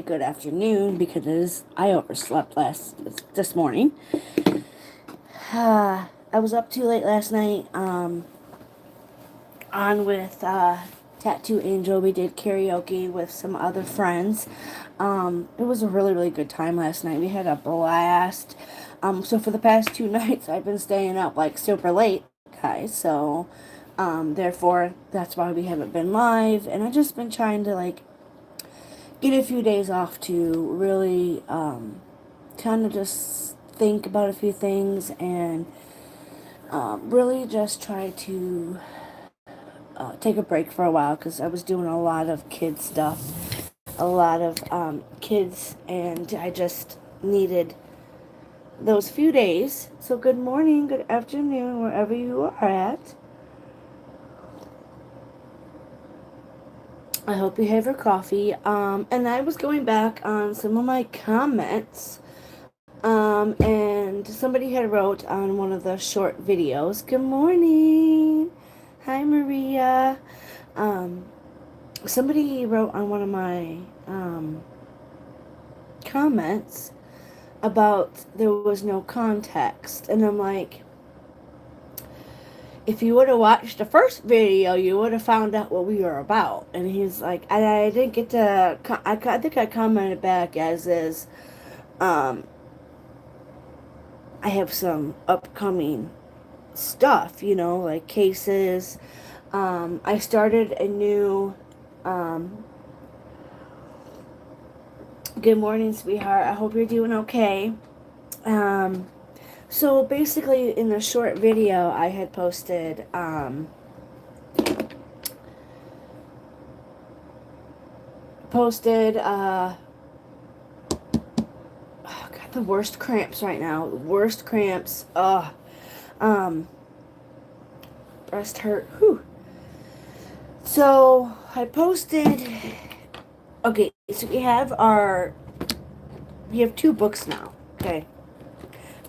good afternoon because I overslept this morning. I was up too late last night. On with Tattoo Angel. We did karaoke with some other friends. It was a really good time last night. We had a blast. So for the past 2 nights, I've been staying up like super late, guys. So therefore, that's why we haven't been live. And I've just been trying to like get a few days off to really kind of just think about a few things and really just try to take a break for a while because I was doing a lot of kid stuff, a lot of kids, and I just needed those few days. So good morning, good afternoon, wherever you are at. I hope you have your coffee. And I was going back on some of my comments. And somebody had wrote on one of the short videos, "Good morning. Hi, Maria." Um, Somebody wrote on one of my comments about there was no context. And I'm like, if you would have watched the first video, you would have found out what we were about. And he's like, I didn't get to, I think I commented back as is, um, I have some upcoming stuff, like cases. I started a new, good morning, sweetheart. I hope you're doing okay. So basically, in the short video, I had posted, oh God, the worst cramps right now. The worst cramps. Breast hurt. Whew. So I posted. Okay, so we have two books now. Okay,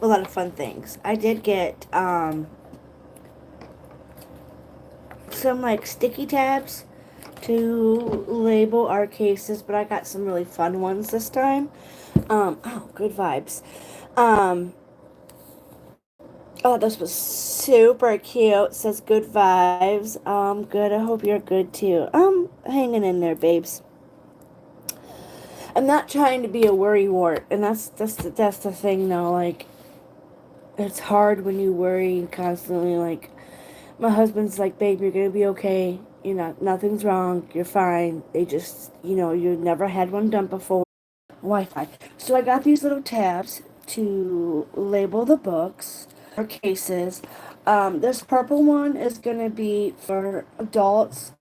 a lot of fun things. I did get some like sticky tabs to label our cases, but I got some really fun ones this time. Oh, good vibes. Um, oh, this was super cute. It says good vibes. Good. I hope you're good too. Hanging in there, babes. I'm not trying to be a worrywart, and that's the thing though. Like, it's hard when you worry constantly. Like, my husband's like, "Babe, you're gonna be okay. Nothing's wrong. You're fine. They just, you never had one done before." Wi-Fi. So I got these little tabs to label the books or cases. This purple one is gonna be for adults.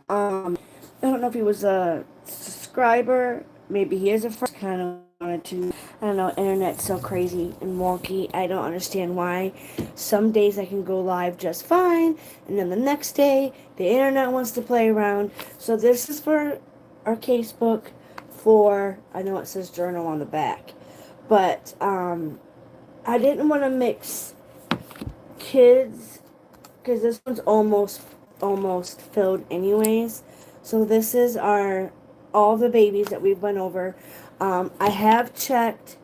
I don't know if he was a subscriber. Maybe he is a first. Kind of wanted to. I don't know. Internet's so crazy and wonky. I don't understand why. Some days I can go live just fine, and then the next day the internet wants to play around. So this is for our casebook. For I know it says journal on the back, but I didn't want to mix kids because this one's almost filled anyways. So this is our all the babies that we've went over. I have checked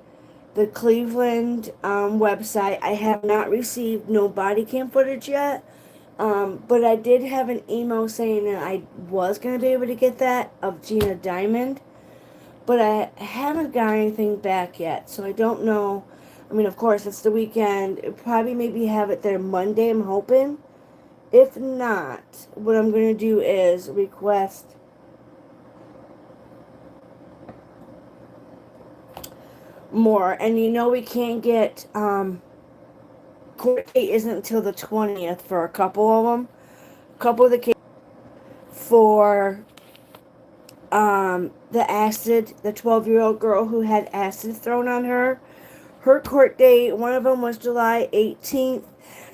the Cleveland website. I have not received no body cam footage yet. But I did have an email saying that I was going to be able to get that of Gina Diamond. But I haven't got anything back yet. So I don't know. I mean, of course, it's the weekend. Probably maybe have it there Monday, I'm hoping. If not, what I'm going to do is request more. And we can't get, court date isn't until the 20th for a couple of them. A couple of the cases for, the 12-year-old girl who had acid thrown on her. Her court date, one of them was July 18th.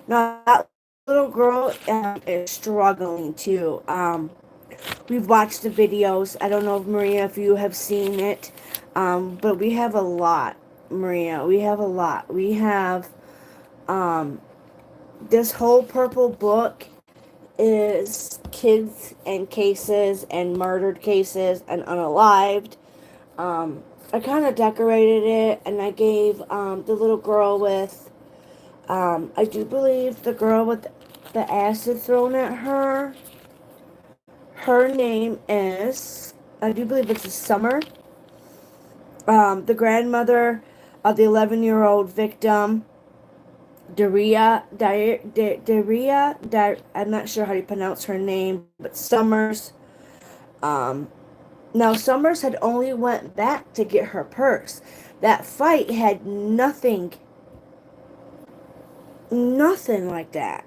Now, that little girl is struggling too. We've watched the videos. I don't know if Maria, if you have seen it, but we have a lot, Maria. We have a lot. We have this whole purple book is kids and cases and murdered cases and unalived. I kind of decorated it, and I gave the little girl with, I do believe the girl with the acid thrown at her. Her name is, I do believe it's a Summer. The grandmother of the 11-year-old victim, I'm not sure how to pronounce her name, but Summers. Um, Now Summers had only went back to get her purse. That fight had nothing like that.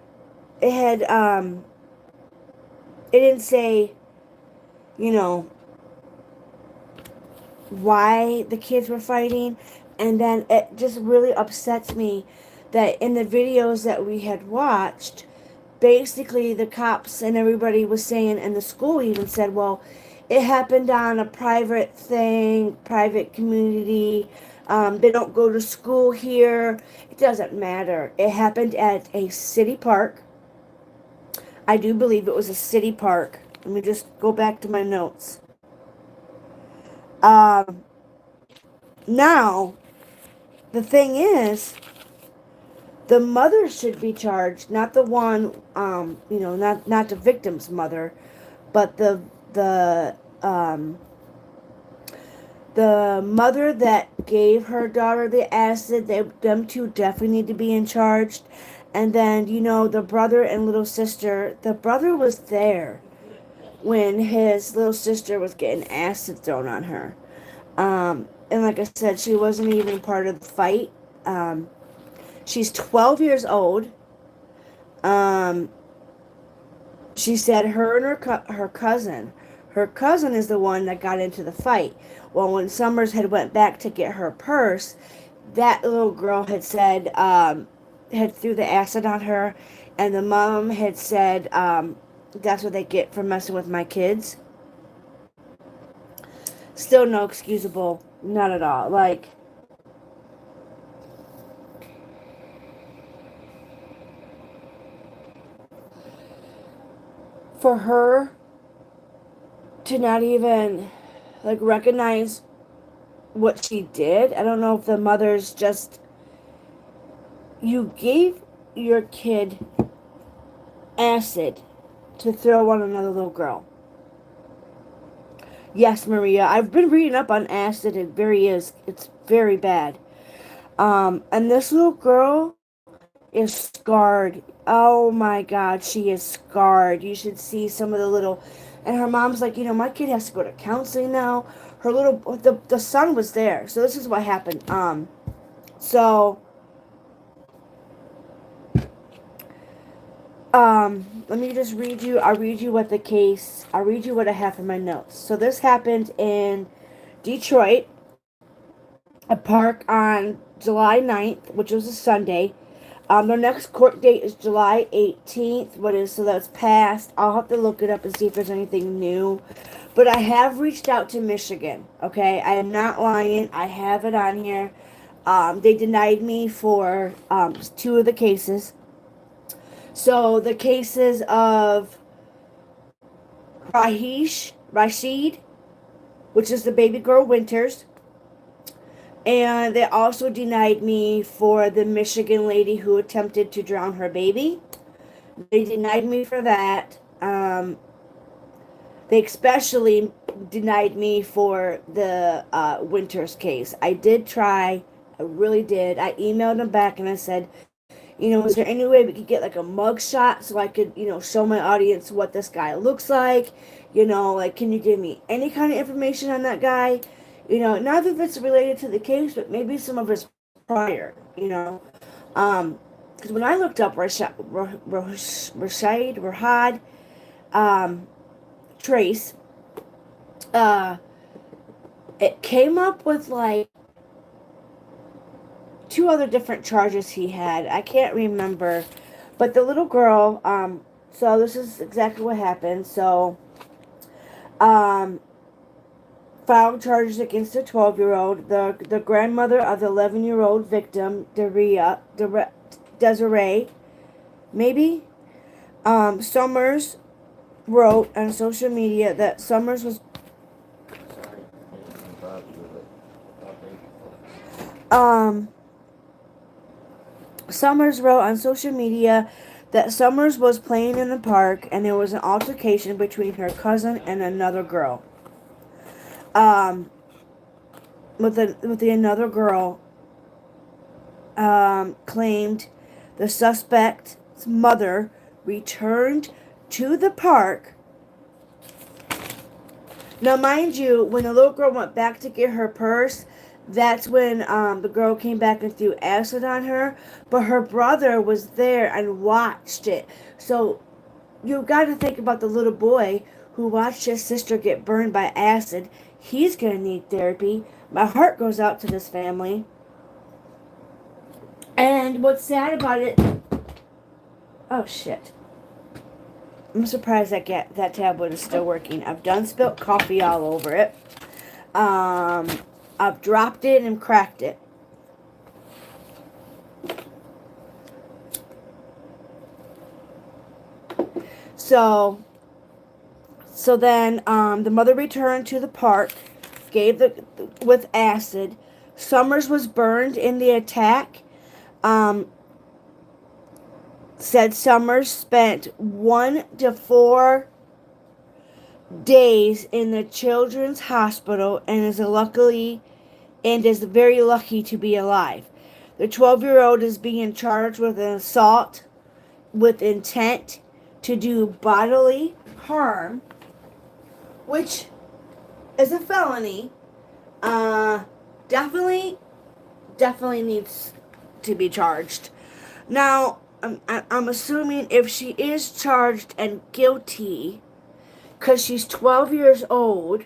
It had, it didn't say, you know, why the kids were fighting. And then it just really upsets me that in the videos that we had watched, basically the cops and everybody was saying, and the school even said, well, it happened on a private thing, private community. They don't go to school here. It doesn't matter. It happened at a city park. I do believe it was a city park. Let me just go back to my notes. Um, Now, the thing is, the mother should be charged, not the one, not the victim's mother, but the um, the mother that gave her daughter the acid. Them two definitely need to be in charge. And then the brother and little sister. The brother was there when his little sister was getting acid thrown on her. And like I said, she wasn't even part of the fight. She's 12 years old. Um, she said her and her cousin is the one that got into the fight. Well, when Summers had went back to get her purse, that little girl had said, had threw the acid on her, and the mom had said, that's what they get for messing with my kids. Still no excusable, not at all. Like, for her to not even like recognize what she did. I don't know if the mother's just, you gave your kid acid to throw on another little girl. Yes, Maria, I've been reading up on acid. It's very bad. And this little girl is scarred. Oh my God, she is scarred. You should see some of the little, and her mom's like, my kid has to go to counseling now. The son was there. So this is what happened. So, let me just read you. I'll read you what I have in my notes. So this happened in Detroit, a park on July 9th, which was a Sunday. Their next court date is July 18th. So that's past. I'll have to look it up and see if there's anything new. But I have reached out to Michigan, okay? I am not lying. I have it on here. They denied me for two of the cases. So the cases of Rashid, which is the baby girl Winters, and they also denied me for the Michigan lady who attempted to drown her baby. They denied me for that. They especially denied me for the Winters case. I did try. I really did. I emailed them back and I said, is there any way we could get like a mug shot so I could, show my audience what this guy looks like? Like, can you give me any kind of information on that guy? Not that it's related to the case, but maybe some of his prior, because when I looked up Rahad, Trace, it came up with like two other different charges he had. I can't remember. But the little girl, so this is exactly what happened. So, filed charges against the 12-year-old, the grandmother of the 11-year-old victim, Desiree, maybe? Summers wrote on social media that Summers was Um, Summers wrote on social media that Summers was playing in the park and there was an altercation between her cousin and another girl. Um, with the another girl claimed the suspect's mother returned to the park. Now, mind you, when the little girl went back to get her purse, that's when the girl came back and threw acid on her. But her brother was there and watched it. So you got to think about the little boy who watched his sister get burned by acid. He's going to need therapy. My heart goes out to this family. And what's sad about it... Oh, shit. I'm surprised that tablet is still working. I've done spilt coffee all over it. I've dropped it and cracked it. So then the mother returned to the park, with acid. Summers was burned in the attack. Said Summers spent 1 to 4 days in the children's hospital and is very lucky to be alive. The 12-year-old is being charged with an assault with intent to do bodily harm, which is a felony. Definitely needs to be charged. Now, I'm assuming if she is charged and guilty, because she's 12 years old,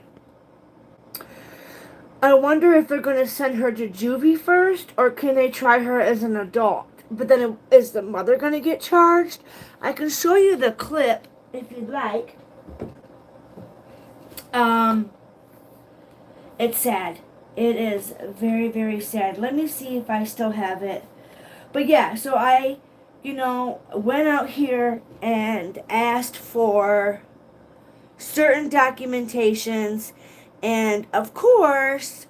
I wonder if they're going to send her to juvie first, or can they try her as an adult? But then is the mother going to get charged? I can show you the clip if you'd like. It's sad. It is very, very sad. Let me see if I still have it. But yeah, so I, went out here and asked for certain documentations, and of course,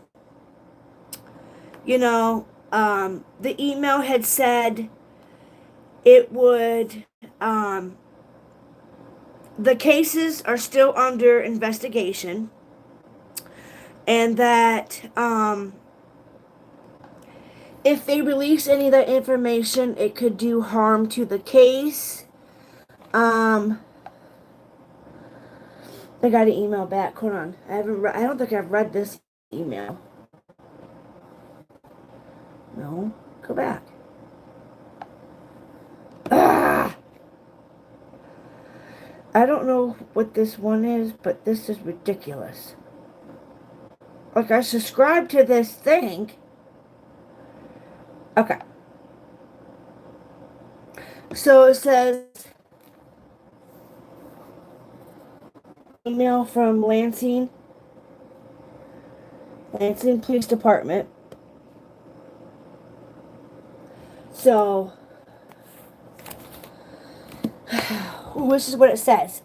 the email had said it would, the cases are still under investigation, and that, if they release any of that information, it could do harm to the case. I got an email back. Hold on. I don't think I've read this email. No. Go back. Ah! I don't know what this one is, but this is ridiculous. Like, I subscribed to this thing. Okay. So it says, email from Lansing Police Department. So, this is what it says.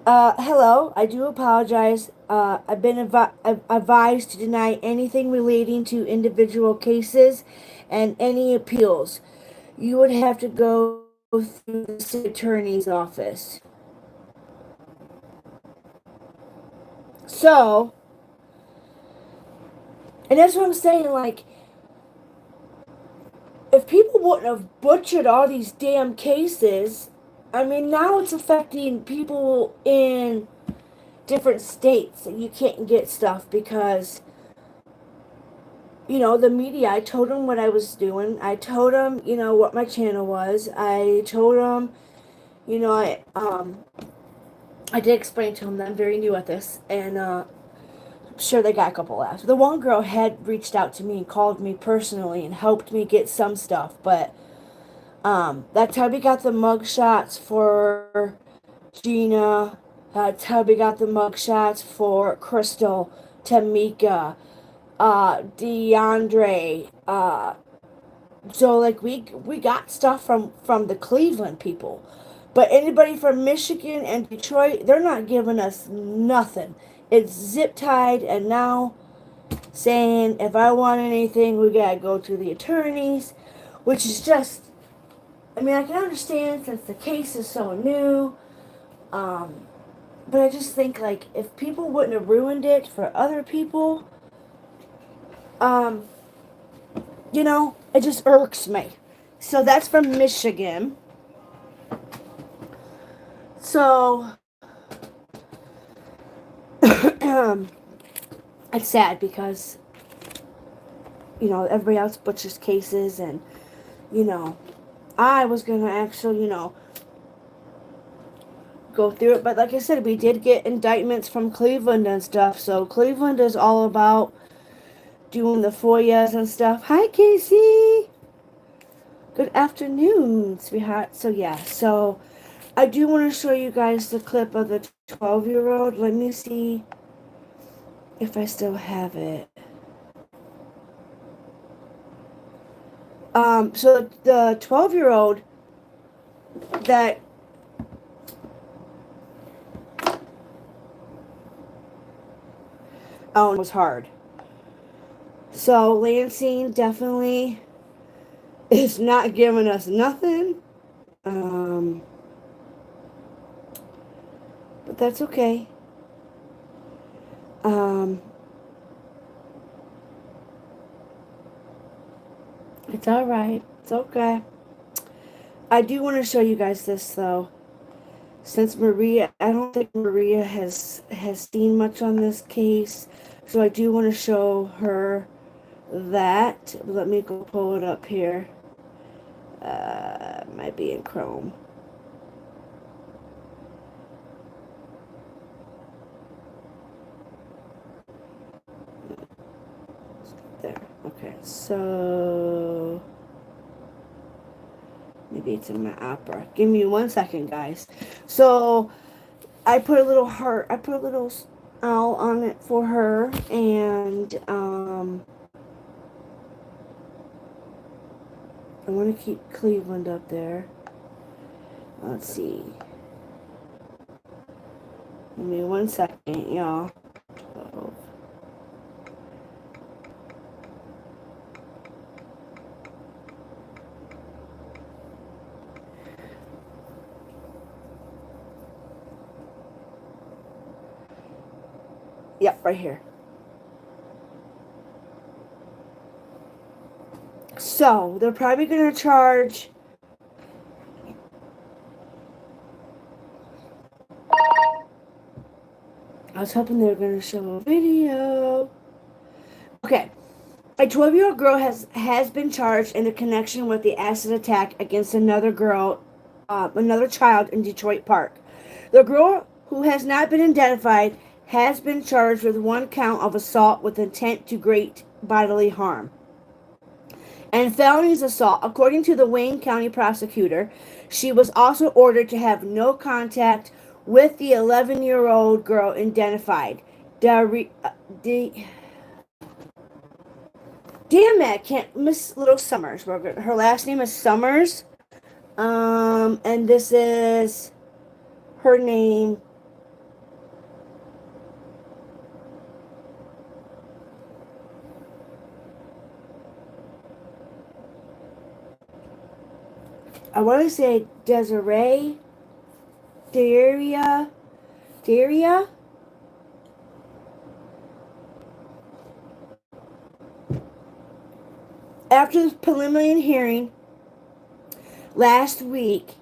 Hello, I do apologize. I've been advised to deny anything relating to individual cases and any appeals. You would have to go through the city attorney's office. So, and that's what I'm saying, like, if people wouldn't have butchered all these damn cases, I mean, now it's affecting people in different states that you can't get stuff because, the media, I told them what I was doing. I told them, what my channel was. I told them, I did explain to them that I'm very new at this, and I'm sure they got a couple laughs. The one girl had reached out to me and called me personally and helped me get some stuff, but that's how we got the mug shots for Gina. That's how we got the mug shots for Crystal, Tamika, DeAndre. So like we got stuff from the Cleveland people, but anybody from Michigan and Detroit, they're not giving us nothing. It's zip tied, and now saying if I want anything, we gotta go to the attorneys, which is just, I mean, I can understand since the case is so new, um, but I just think like if people wouldn't have ruined it for other people, um, it just irks me. So that's from Michigan. So it's sad because everybody else butchers cases, and you know I was gonna actually go through it, but like I said, we did get indictments from Cleveland and stuff. So Cleveland is all about doing the FOIAs and stuff. Hi, Casey. Good afternoon, sweetheart. So yeah, so I do want to show you guys the clip of the 12-year-old. Let me see if I still have it. So the 12-year-old that was hard. So Lansing definitely is not giving us nothing. But that's okay. Um, it's all right. It's okay. I do want to show you guys this though. Since Maria, I don't think Maria has seen much on this case, so I do want to show her that. Let me go pull it up here. Might be in Chrome. There. Okay. So maybe it's in my opera. Give me 1 second, guys. So I put a little heart. I put a little owl on it for her, and I want to keep Cleveland up there. Let's see. Give me 1 second, y'all. Yep, right here. So they're probably gonna charge. I was hoping they were gonna show a video. Okay, a 12-year-old girl has been charged in a connection with the acid attack against another child in Detroit Park. The girl, who has not been identified, has been charged with one count of assault with intent to great bodily harm and felonies assault. According to the Wayne County prosecutor, she was also ordered to have no contact with the 11-year-old girl identified. The, the Damn it, can't Miss Little Summers. Her last name is Summers. And this is her name. I want to say Desiree Daria. After the preliminary hearing last week,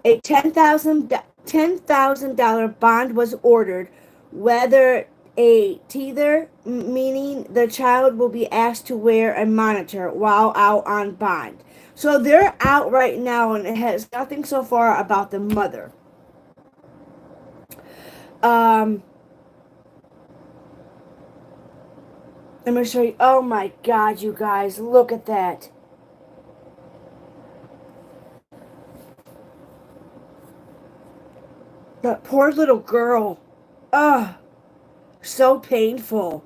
a $10,000 bond was ordered, whether a tether, meaning the child will be asked to wear a monitor while out on bond. So they're out right now, and it has nothing so far about the mother. Um, I'm gonna show you. Oh my God, you guys, look at that. That poor little girl. Ugh, so painful.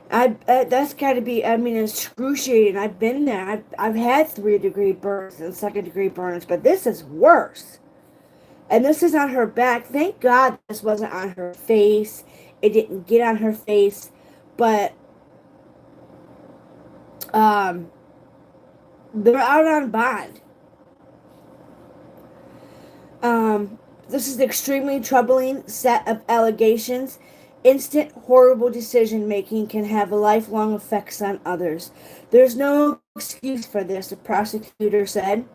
That's got to be. I mean, excruciating. I've been there. I've had 3-degree burns and 2nd-degree burns, but this is worse. And this is on her back. Thank God this wasn't on her face. It didn't get on her face, but um, they're out on bond. This is an extremely troubling set of allegations. Instant, horrible decision making can have lifelong effects on others. There's no excuse for this, the prosecutor said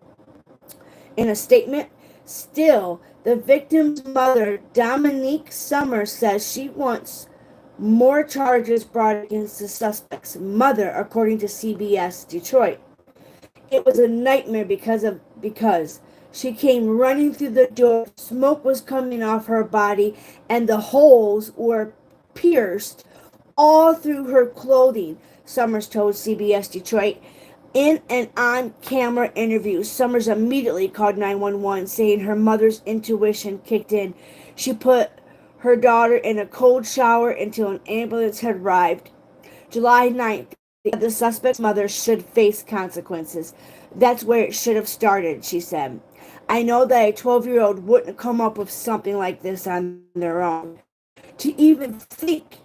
in a statement. Still, the victim's mother, Dominique Summers, says she wants more charges brought against the suspect's mother, according to CBS Detroit. It was a nightmare because she came running through the door, smoke was coming off her body, and the holes were pierced all through her clothing, Summers told CBS Detroit. In an on camera interview, Summers immediately called 911, saying her mother's intuition kicked in. She put her daughter in a cold shower until an ambulance had arrived. July 9th, the suspect's mother should face consequences. That's where it should have started, she said. I know that a 12-year-old wouldn't come up with something like this on their own. To even think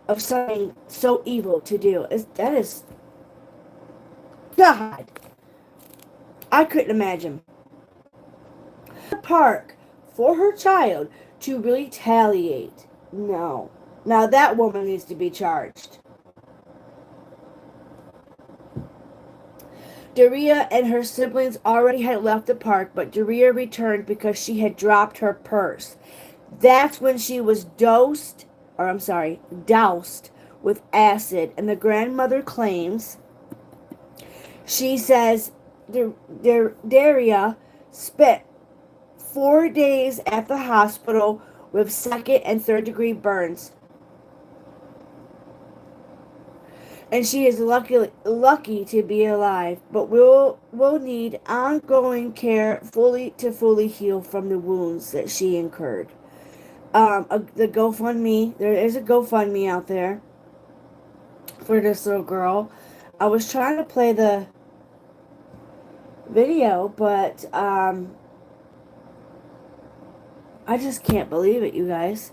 of something so evil to do, that is, God, I couldn't imagine. The park for her child to retaliate. No. Now that woman needs to be charged. Daria and her siblings already had left the park, but Daria returned because she had dropped her purse. That's when she was doused with acid, and the grandmother claims, she says, Daria spent 4 days at the hospital with second and third degree burns. And she is lucky to be alive, but will need ongoing care fully heal from the wounds that she incurred. The GoFundMe, there is a GoFundMe out there for this little girl. I was trying to play the video, but I just can't believe it, you guys.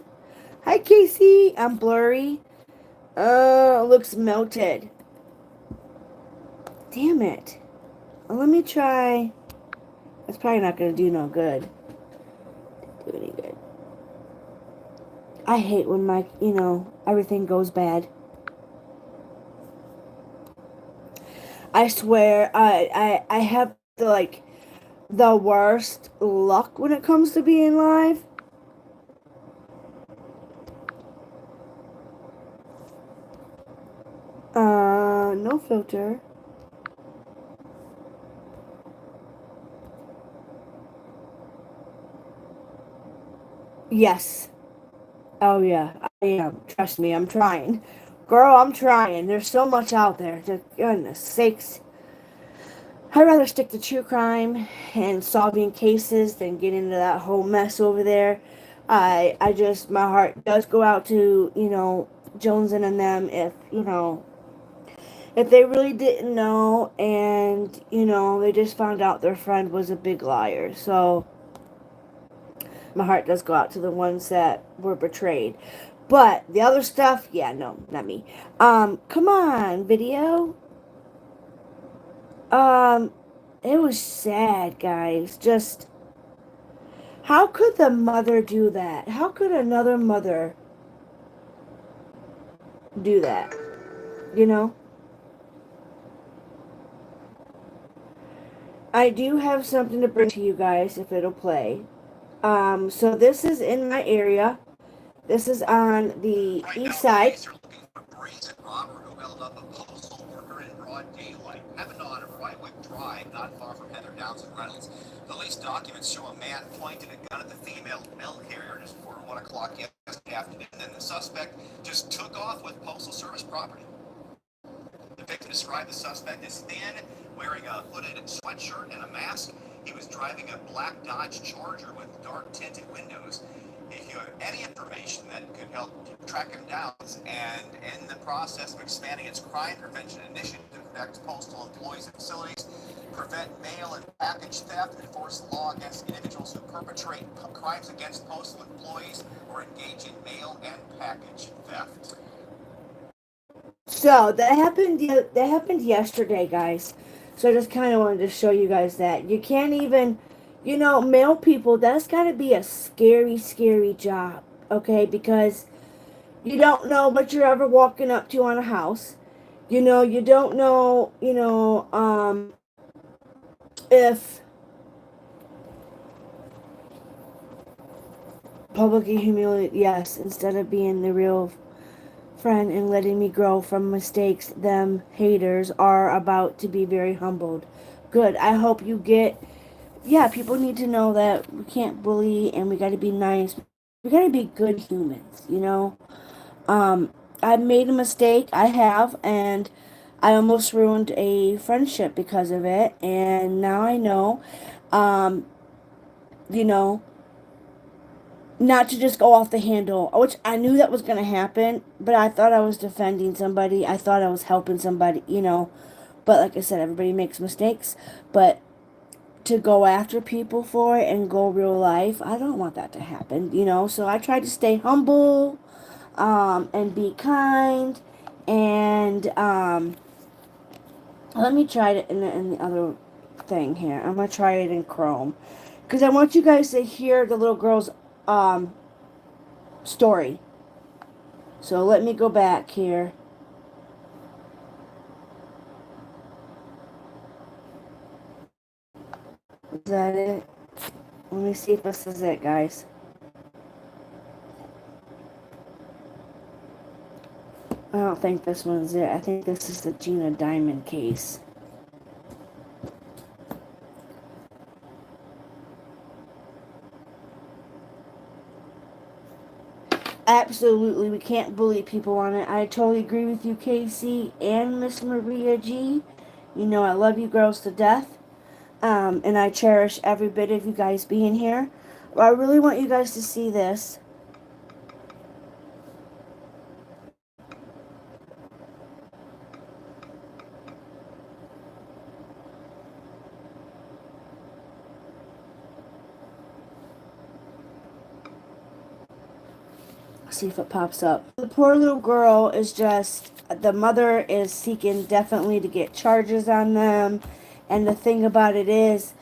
Hi, Casey. I'm blurry. Looks melted. Damn it. Well, let me try. That's probably not going to do no good. Do any good. I hate when everything goes bad. I swear, I have the worst luck when it comes to being live. No filter. Yes. Oh yeah, I am. Trust me, I'm trying. Girl, I'm trying. There's so much out there. Just goodness sakes. I'd rather stick to true crime and solving cases than get into that whole mess over there. My heart does go out to, Jones and them if they really didn't know and, they just found out their friend was a big liar. So, my heart does go out to the ones that were betrayed. But the other stuff, yeah, no, not me. Come on, video. Um, it was sad, guys. Just, how could the mother do that? How could another mother do that? You know? I do have something to bring to you guys if it'll play. So this is in my area. This is on the east side. Brazen robber who held up a postal worker in broad daylight. Happened on a Brightwick Drive, not far from Heather Downs and Reynolds. Police documents show a man pointed a gun at the female mail carrier just before 1 o'clock yesterday afternoon. Then the suspect just took off with Postal Service property. The victim described the suspect as thin, wearing a hooded sweatshirt and a mask. He was driving a black Dodge Charger with dark tinted windows. If you have any information that could help track him down and in the process of expanding its crime prevention initiative, protect postal employees and facilities, prevent mail and package theft, enforce the law against individuals who perpetrate crimes against postal employees or engage in mail and package theft. So that happened. That happened yesterday, guys. So I just kind of wanted to show you guys that you can't even, mail people. That's got to be a scary, scary job. Okay, because you don't know what you're ever walking up to on a house. You don't know. If publicly humiliate. Yes, instead of being the real friend and letting me grow from mistakes, them haters are about to be very humbled. Good. I hope you get. Yeah, people need to know that we can't bully and we got to be nice. We got to be good humans. Um, I made a mistake. I have, and I almost ruined a friendship because of it. And now I know, um, you know, not to just go off the handle, which I knew that was going to happen, but I thought I was defending somebody. I thought I was helping somebody. But like I said, everybody makes mistakes. But to go after people for it and go real life, I don't want that to happen. So I try to stay humble, and be kind, and let me try it in the other thing here. I'm gonna try it in Chrome because I want you guys to hear the little girl's um, story. So let me go back here. Is that it? Let me see if this is it, guys. I don't think this one's it. I think this is the Gina Diamond case. Absolutely, we can't bully people on it. I totally agree with you, Casey and Miss Maria G. I love you girls to death. And I cherish every bit of you guys being here. I really want you guys to see this. See if it pops up. The poor little girl is just, the mother is seeking definitely to get charges on them. And the thing about it is,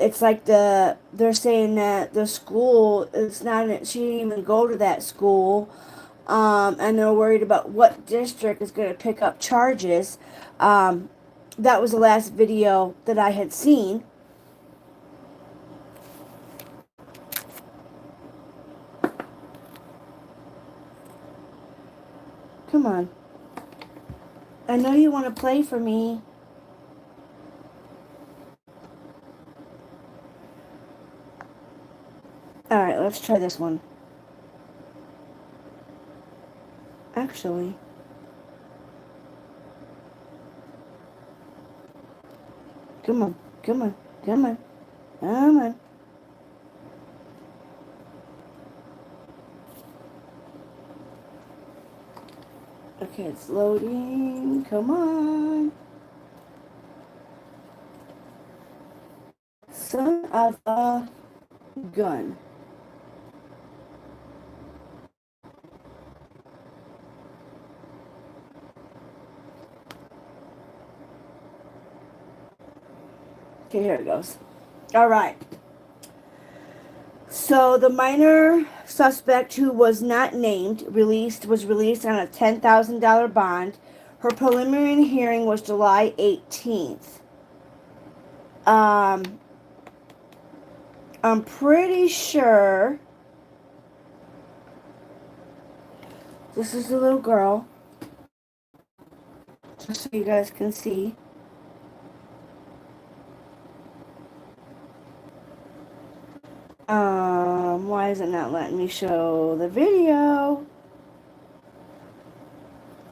it's like they're saying that the school, it's not, she didn't even go to that school. And they're worried about what district is going to pick up charges. That was the last video that I had seen. Come on. I know you want to play for me. Alright, let's try this one. Actually. Come on. Come on. Come on. Come on. Okay, it's loading. Come on. Son of a gun. Okay, here it goes. Alright. So the minor suspect, who was not named, was released on a $10,000 bond. Her preliminary hearing was July 18th. I'm pretty sure this is the little girl, just so you guys can see. Why is it not letting me show the video?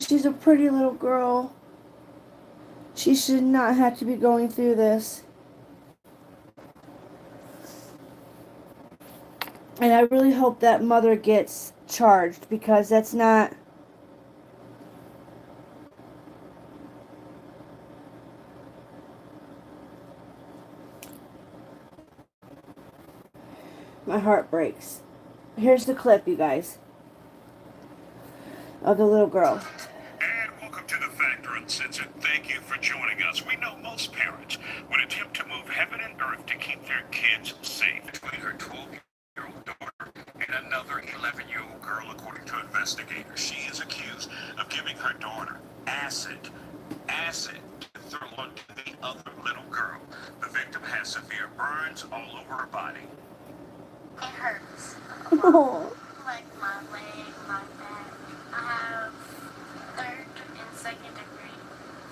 She's a pretty little girl. She should not have to be going through this. And I really hope that mother gets charged, because that's not... My heart breaks. Here's the clip, you guys, of the little girl. And welcome to the Factor Uncensored. Thank you for joining us. We know most parents would attempt to move heaven and earth to keep their kids safe. Between her 12-year-old daughter and another 11-year-old girl, according to investigators. She is accused of giving her daughter acid to throw onto the other little girl. The victim has severe burns all over her body. It hurts. Oh. Like my leg, my back. I have third and second degree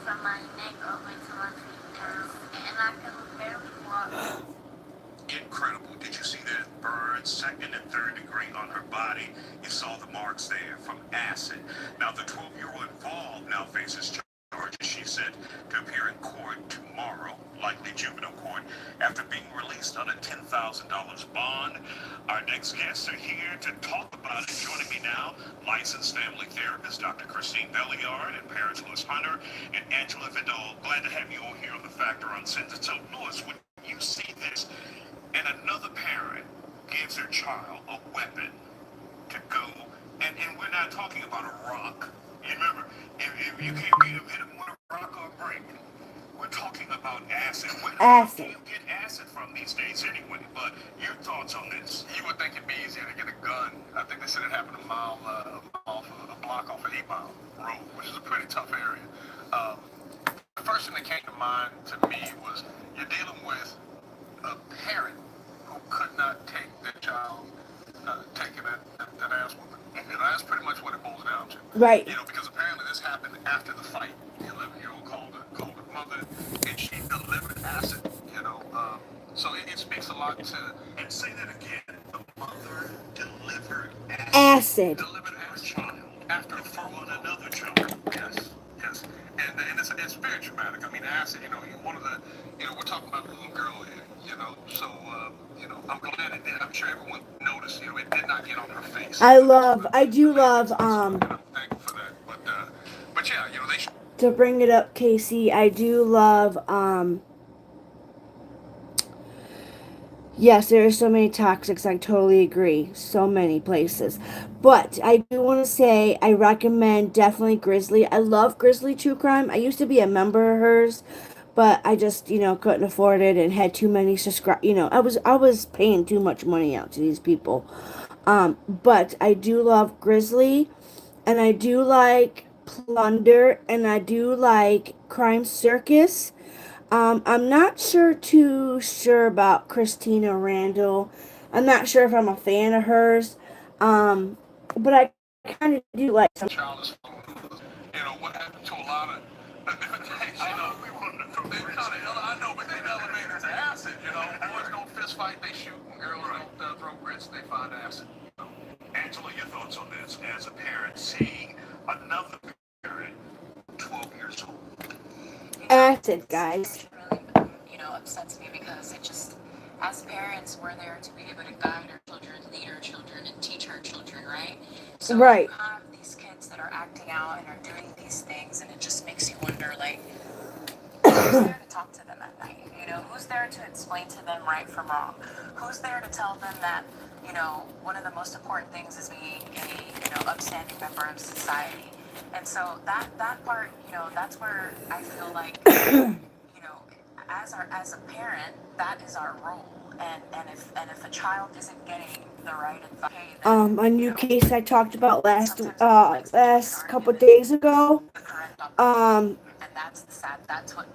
from my neck all the way to my feet down. And I can barely walk. Incredible. Did you see that burn, second and third degree on her body? You saw the marks there from acid. Now, the 12-year-old involved now faces charges, she said, to appear in court tomorrow, likely juvenile court, after being released on a $10,000 bond. Our next guests are here to talk about it. Joining me now, licensed family therapist Dr. Christine Belliard and parents Louis Hunter and Angela Vidal. Glad to have you all here on the Factor Uncensored. So, Louis, when you see this, and another parent gives their child a weapon to go, and we're not talking about a rock. You remember, if you can't beat him, hit him with a rock or a brick. We're talking about acid. Where the fuck do you get acid from these days anyway? But your thoughts on this? You would think it'd be easier to get a gun. I think they said it happened a block off of 8 Mile Road, which is a pretty tough area. The first thing that came to mind to me was you're dealing with a parent who could not take their child taking that ass woman. You know, that's pretty much what it boils down to. Right. You know, because apparently this happened after the fight. The 11-year-old called her mother, and she delivered acid. You know, so it speaks a lot to. And say that again. The mother delivered Acid. Delivered acid child after throwing another child. Yes, and it's very dramatic. I mean, acid. You know, we're talking about a little girl here. You know, so I'm glad it did. I'm sure everyone noticed. You know, it did not get on her face. I do love I'm thankful for that. But yeah, you know, they should. To bring it up, Casey, I do love yes, there are so many toxics. I totally agree. So many places. But I do want to say I recommend definitely Grizzly. I love Grizzly True Crime. I used to be a member of hers, but I just, couldn't afford it and had too many subscribe. I was paying too much money out to these people. But I do love Grizzly, and I do like Plunder, and I do like Crime Circus. I'm not too sure about Christina Randall. I'm not sure if I'm a fan of hers. But I kind of do like some. Childish, you know, what happened to a lot of different things, you know. I know, but they elevated to acid, you know. Boys don't fist fight, they shoot, and girls don't throw grits, they find acid. Angela, your thoughts on this as a parent seeing another parent 12 years old? Acid, guys. Really, upsets me because it just, as parents, we're there to be able to guide our children, lead our children, and teach our children, right? So right. You have these kids that are acting out and are doing these things, and it just makes you wonder, like, who's there to talk to them at night? Who's there to explain to them right from wrong? Who's there to tell them that, one of the most important things is being a, upstanding member of society? And so that part, that's where I feel like, as a parent, that is our role. And if a child isn't getting the right advice, a new case I talked about last couple days ago. And that's the sad. That's what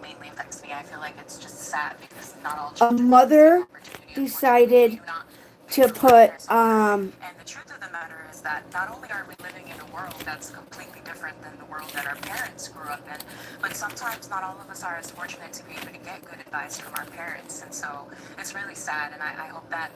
mainly affects me. I feel like it's just sad because not all a mother decided to put And the truth of the matter is that not only are we living in a world that's completely different than the world that our parents grew up in, but sometimes not all of us are as fortunate to be able to get good advice from our parents. And so it's really sad, and I hope that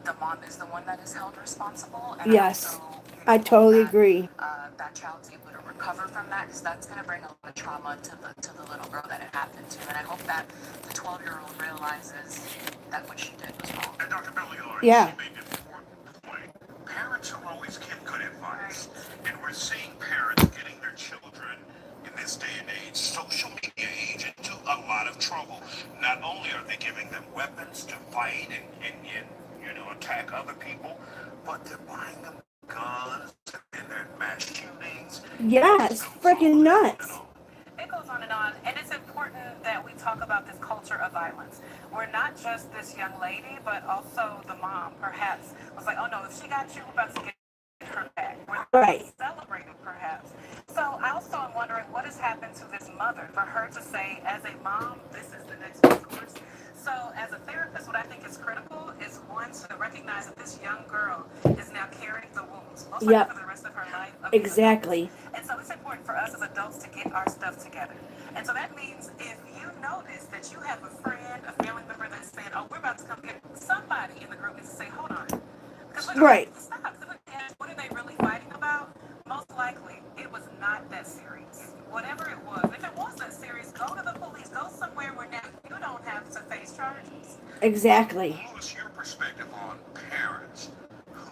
the mom is the one that is held responsible. And yes, also, I totally agree. That child's able to recover from that, because that's going to bring a lot of trauma to the little girl that it happened to. And I hope that the 12-year-old realizes that what she did was wrong. And Dr. Belliard, yeah. She made an important point. Parents don't always give good advice. And we're seeing parents getting their children in this day and age, social media age, into a lot of trouble. Not only are they giving them weapons to fight and attack other people, but they're buying them guns and their mass shootings. It Yeah, just it's goes freaking on and on and nuts. on. It goes on, and it's important that we talk about this culture of violence. We're not just this young lady, but also the mom, perhaps, was like, oh no, if she got you, we're about to get her back. We're Right. celebrating, perhaps. So I also am wondering what has happened to this mother for her to say, as a mom, this is the next recourse. So as a therapist, what I think is critical is one, to recognize that this young girl is now carrying the wounds, most likely Yep. for the rest of her life, of these adults. Exactly. And so it's important for us as adults to get our stuff together. And so that means if you notice that you have a friend, a family member that's saying, oh, we're about to come get somebody in the group, needs to say, hold on. Because we're going Right. to stop. What are they really fighting about? Most likely, it was not that serious. Whatever it was, if it was that serious, go to the police. Go somewhere where now you don't have to face charges. Exactly. What's your perspective on parents who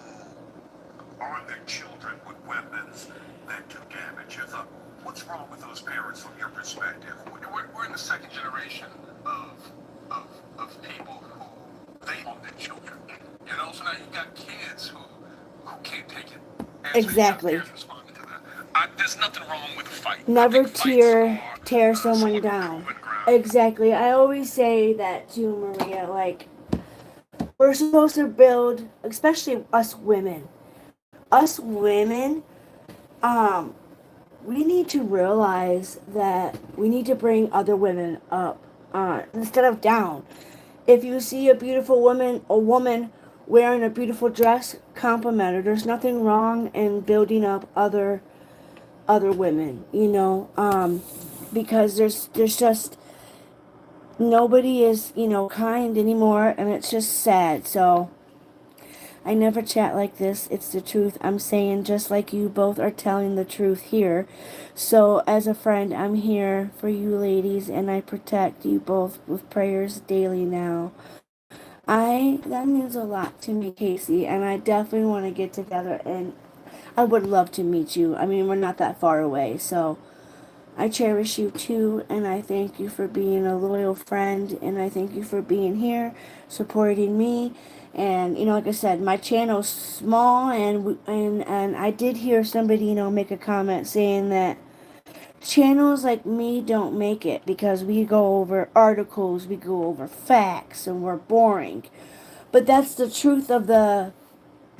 arm their children with weapons that do damage? You thought, what's wrong with those parents from your perspective? We're in the second generation of people who they own their children. So now you've got kids who can't take it. And Exactly. so parents responding to that. There's nothing wrong with a fight. I Never think fights tear are someone somewhat down. proven ground. Exactly. I always say that to Maria, like, we're supposed to build, especially us women. Us women, um, we need to realize that we need to bring other women up, instead of down. If you see a woman wearing a beautiful dress, compliment her. There's nothing wrong in building up other women, because there's just nobody is, kind anymore, and it's just sad. So I never chat like this. It's the truth. I'm saying, just like you both are telling the truth here. So as a friend, I'm here for you ladies, and I protect you both with prayers daily now. That means a lot to me, Casey, and I definitely want to get together, and I would love to meet you. I mean, we're not that far away, so I cherish you too, and I thank you for being a loyal friend, and I thank you for being here, supporting me. And like I said, my channel's small, and I did hear somebody make a comment saying that channels like me don't make it because we go over articles, we go over facts, and we're boring. But that's the truth of the.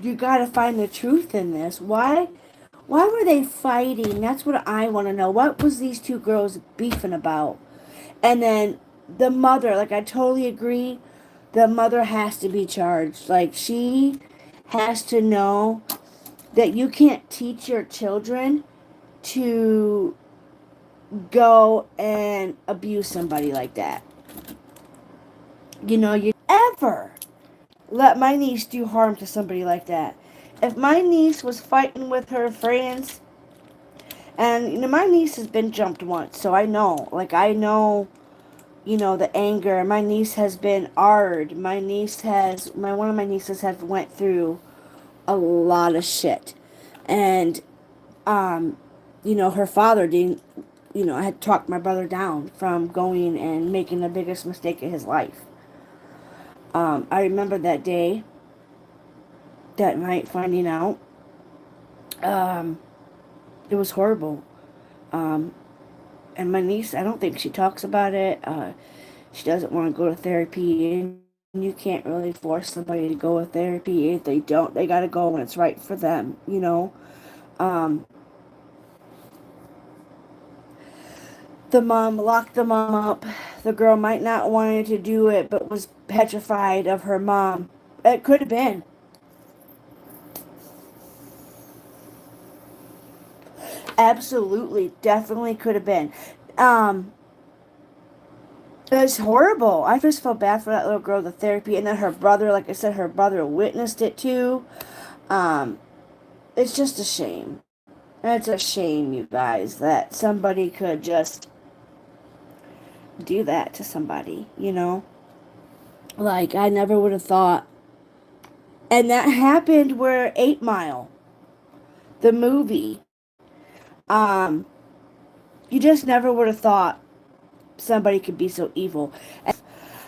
You gotta find the truth in this. Why were they fighting? That's what I want to know. What was these two girls beefing about? And then the mother, like, I totally agree. The mother has to be charged. Like, she has to know that you can't teach your children to go and abuse somebody like that. You ever let my niece do harm to somebody like that. If my niece was fighting with her friends, and my niece has been jumped once, so I know. Like, I know, the anger. My niece has been ard. One of my nieces has went through a lot of shit, and her father didn't. I had talked my brother down from going and making the biggest mistake of his life. I remember that day, that night, finding out. Um, it was horrible. Um, and my niece, I don't think she talks about it. She doesn't want to go to therapy, and you can't really force somebody to go to therapy. If they don't, they gotta go when it's right for them. Um, the mom locked the mom up. The girl might not wanted to do it, but was petrified of her mom. It could have been. Absolutely, definitely could have been. Um, It was horrible. I just felt bad for that little girl, the therapy, and then her brother, like I said, her brother witnessed it too. Um, it's just a shame. It's a shame, you guys, that somebody could just do that to somebody. Like, I never would have thought. And that happened where 8 Mile, the movie, um, you just never would have thought somebody could be so evil.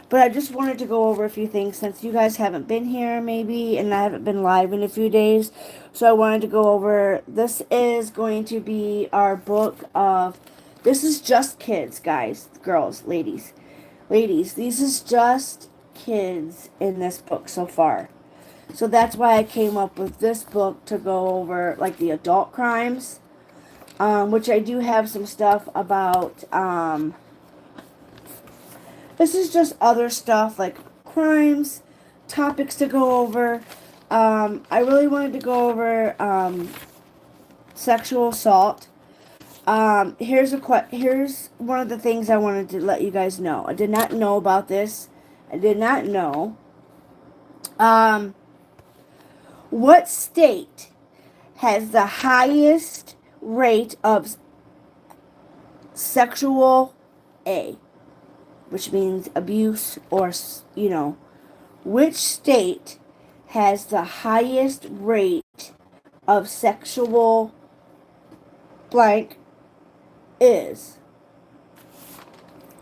But I just wanted to go over a few things since you guys haven't been here, maybe, and I haven't been live in a few days. So I wanted to go over. This is going to be our book of. This is just kids, guys, girls, ladies. Ladies, this is just kids in this book so far. So that's why I came up with this book to go over, like, the adult crimes, which I do have some stuff about. This is just other stuff like crimes, topics to go over. I really wanted to go over sexual assault. Here's one of the things I wanted to let you guys know. I did not know about this. I did not know. What state has the highest rate of sexual A, which means abuse, or, which state has the highest rate of sexual blank is?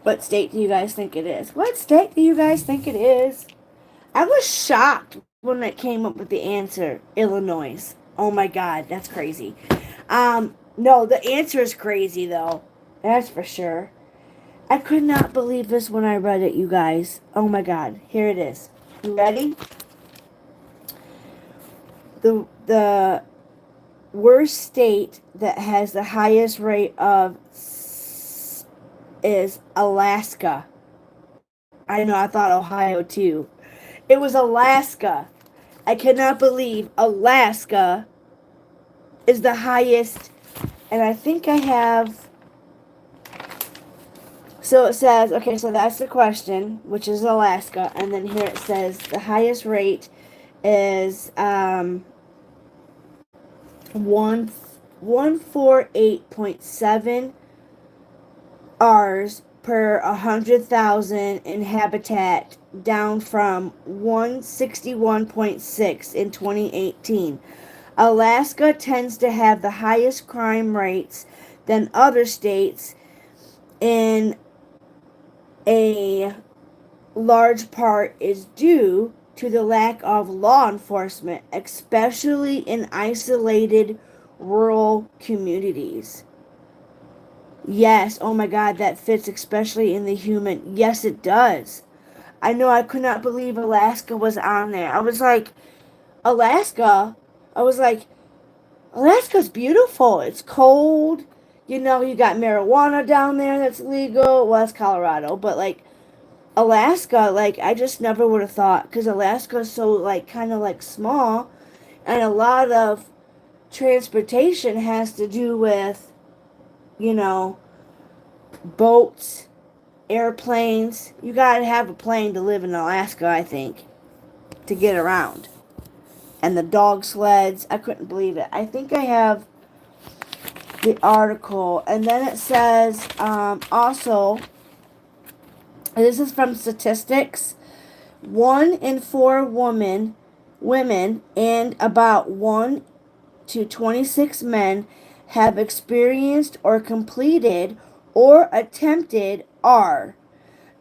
What state do you guys think it is? What state do you guys think it is? I was shocked when it came up with the answer, Illinois. Oh my God, that's crazy. No, the answer is crazy though. That's for sure. I could not believe this when I read it, you guys. Oh my God, here it is. You ready? The worst state that has the highest rate of is Alaska. I know, I thought Ohio too. It was Alaska. I cannot believe Alaska is the highest. And I think I have. So it says, okay, so that's the question, which is Alaska. And then here it says the highest rate is 148.7 R's per 100,000 in habitat, down from 161.6 in 2018. Alaska tends to have the highest crime rates than other states, in a large part is due to the lack of law enforcement, especially in isolated rural communities. Yes, oh my God, that fits especially in the human. Yes, it does. I know, I could not believe Alaska was on there. I was like, Alaska? I was like, Alaska's beautiful. It's cold. You got marijuana down there that's legal. Well, that's Colorado, but like Alaska, like I just never would have thought, because Alaska is so like kind of like small, and a lot of transportation has to do with, you know, boats, airplanes. You gotta have a plane to live in Alaska, I think, to get around. And the dog sleds, I couldn't believe it. I think I have the article, and then it says also, this is from statistics. 1 in 4 women and about 1 to 26 men have experienced or completed or attempted R.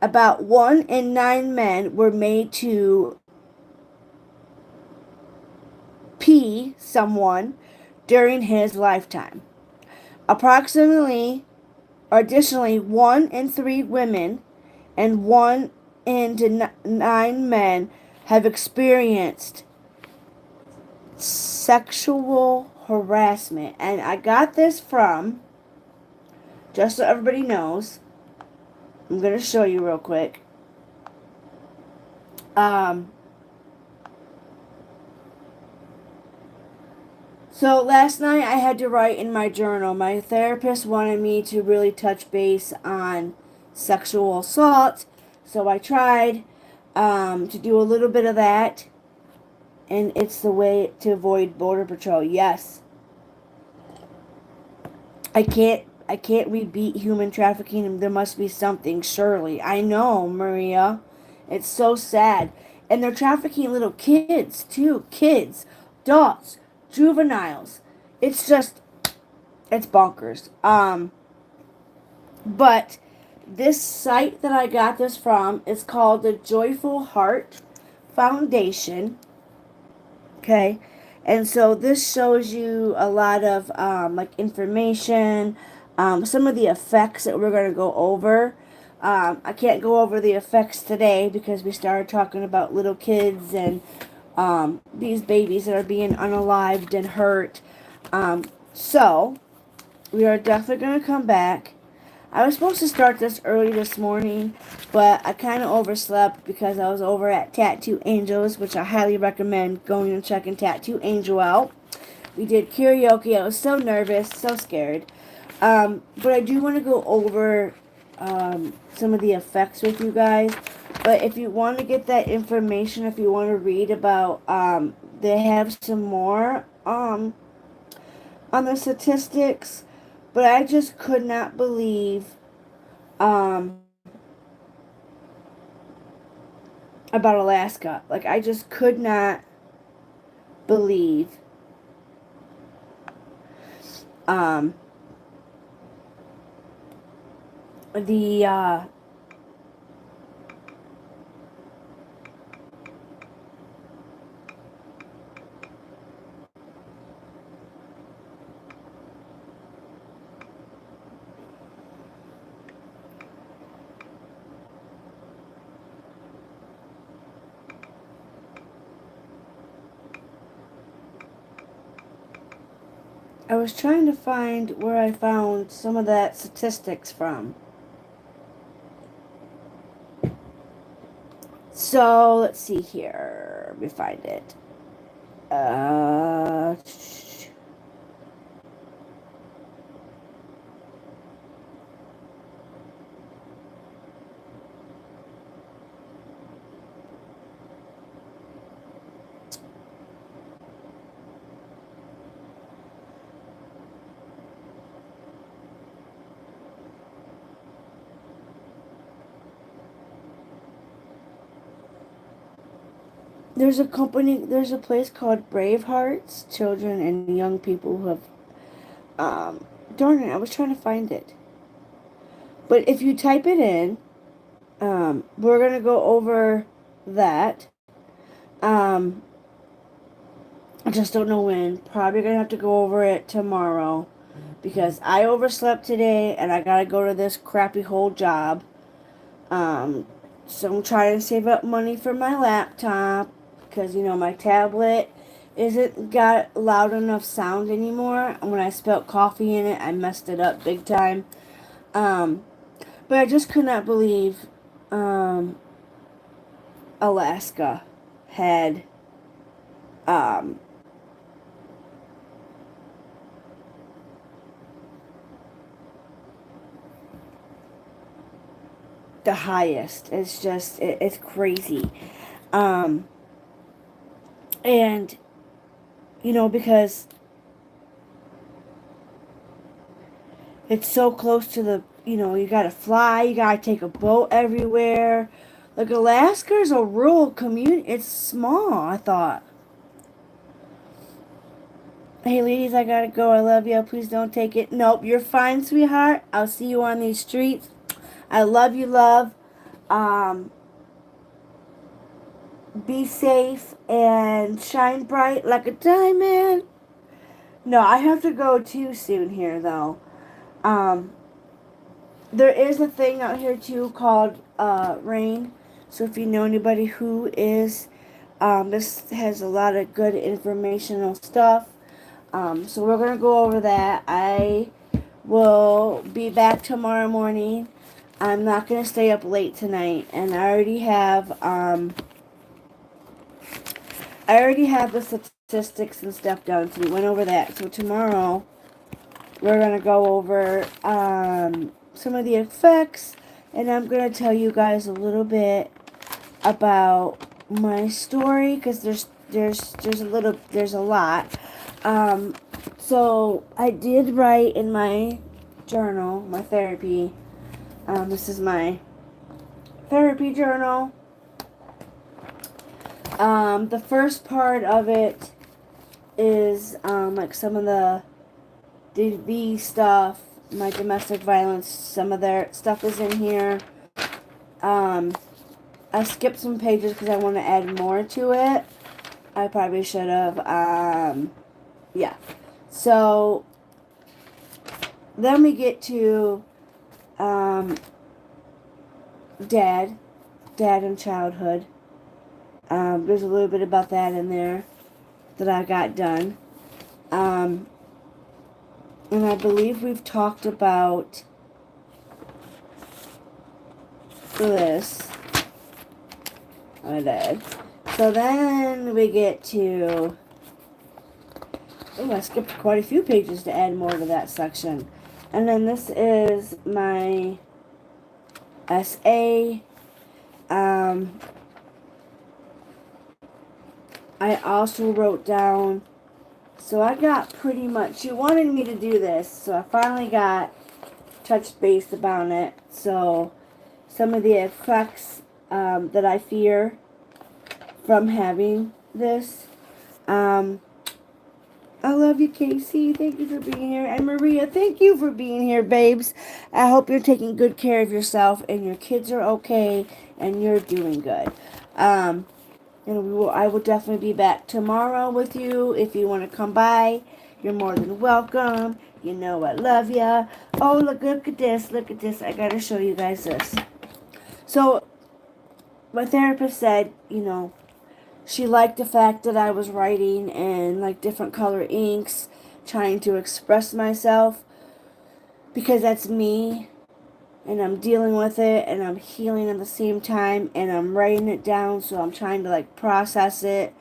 About 1 in 9 men were made to pee someone during his lifetime. Additionally, 1 in 3 women and 1 in 9 men have experienced sexual harassment. And I got this from, just so everybody knows, I'm going to show you real quick. So last night I had to write in my journal. My therapist wanted me to really touch base on sexual assault, so I tried to do a little bit of that, and it's the way to avoid Border Patrol. Yes, I can't rebeat human trafficking. There must be something, surely. I know, Maria. It's so sad. And they're trafficking little kids, too. Kids, adults, juveniles. It's bonkers. But this site that I got this from is called the Joyful Heart Foundation. Okay, and so this shows you a lot of like information, some of the effects that we're going to go over. I can't go over the effects today because we started talking about little kids and these babies that are being unalived and hurt. So we are definitely going to come back. I was supposed to start this early this morning, but I kind of overslept because I was over at Tattoo Angels, which I highly recommend going and checking Tattoo Angel out. We did karaoke. I was so nervous, so scared. But I do want to go over some of the effects with you guys. But if you want to get that information, if you want to read about, they have some more on the statistics. But I just could not believe about Alaska. Like, I just could not believe the I was trying to find where I found some of that statistics from. So let's see here. Let me find it. There's there's a place called Brave Hearts, children and young people who have, darn it, I was trying to find it. But if you type it in, we're going to go over that. I just don't know when. Probably going to have to go over it tomorrow because I overslept today and I got to go to this crappy whole job. So I'm trying to save up money for my laptop because, my tablet isn't got loud enough sound anymore. And when I spilled coffee in it, I messed it up big time. But I just could not believe Alaska had the highest. It's just, it's crazy. And, because it's so close to you gotta fly, you gotta take a boat everywhere. Like, Alaska is a rural community. It's small, I thought. Hey, ladies, I gotta go. I love you. Please don't take it. Nope, you're fine, sweetheart. I'll see you on these streets. I love you, love. Be safe and shine bright like a diamond. No, I have to go too soon here, though. There is a thing out here, too, called rain. So if you know anybody who is, this has a lot of good informational stuff. So we're going to go over that. I will be back tomorrow morning. I'm not going to stay up late tonight. And I already have the statistics and stuff done. So we went over that. So tomorrow we're going to go over some of the effects. And I'm going to tell you guys a little bit about my story. Because there's a lot. So I did write in my journal, my therapy. This is my therapy journal. The first part of it is like some of the DV stuff, my domestic violence. Some of their stuff is in here. I skipped some pages because I want to add more to it. I probably should have. Yeah. So then we get to dad and childhood. There's a little bit about that in there that I got done. And I believe we've talked about this. I did. So then we get to... Oh, I skipped quite a few pages to add more to that section. And then this is my essay. I also wrote down... So I got pretty much... She wanted me to do this, so I finally got touched base about it. So some of the effects that I fear from having this. I love you, Casey. Thank you for being here. And Maria, thank you for being here, babes. I hope you're taking good care of yourself and your kids are okay and you're doing good. And I will definitely be back tomorrow with you. If you want to come by, you're more than welcome. You know I love ya. Oh, look at this. Look at this. I got to show you guys this. So, my therapist said, she liked the fact that I was writing in like different color inks, trying to express myself, because that's me, and I'm dealing with it, and I'm healing at the same time, and I'm writing it down, so I'm trying to like process it.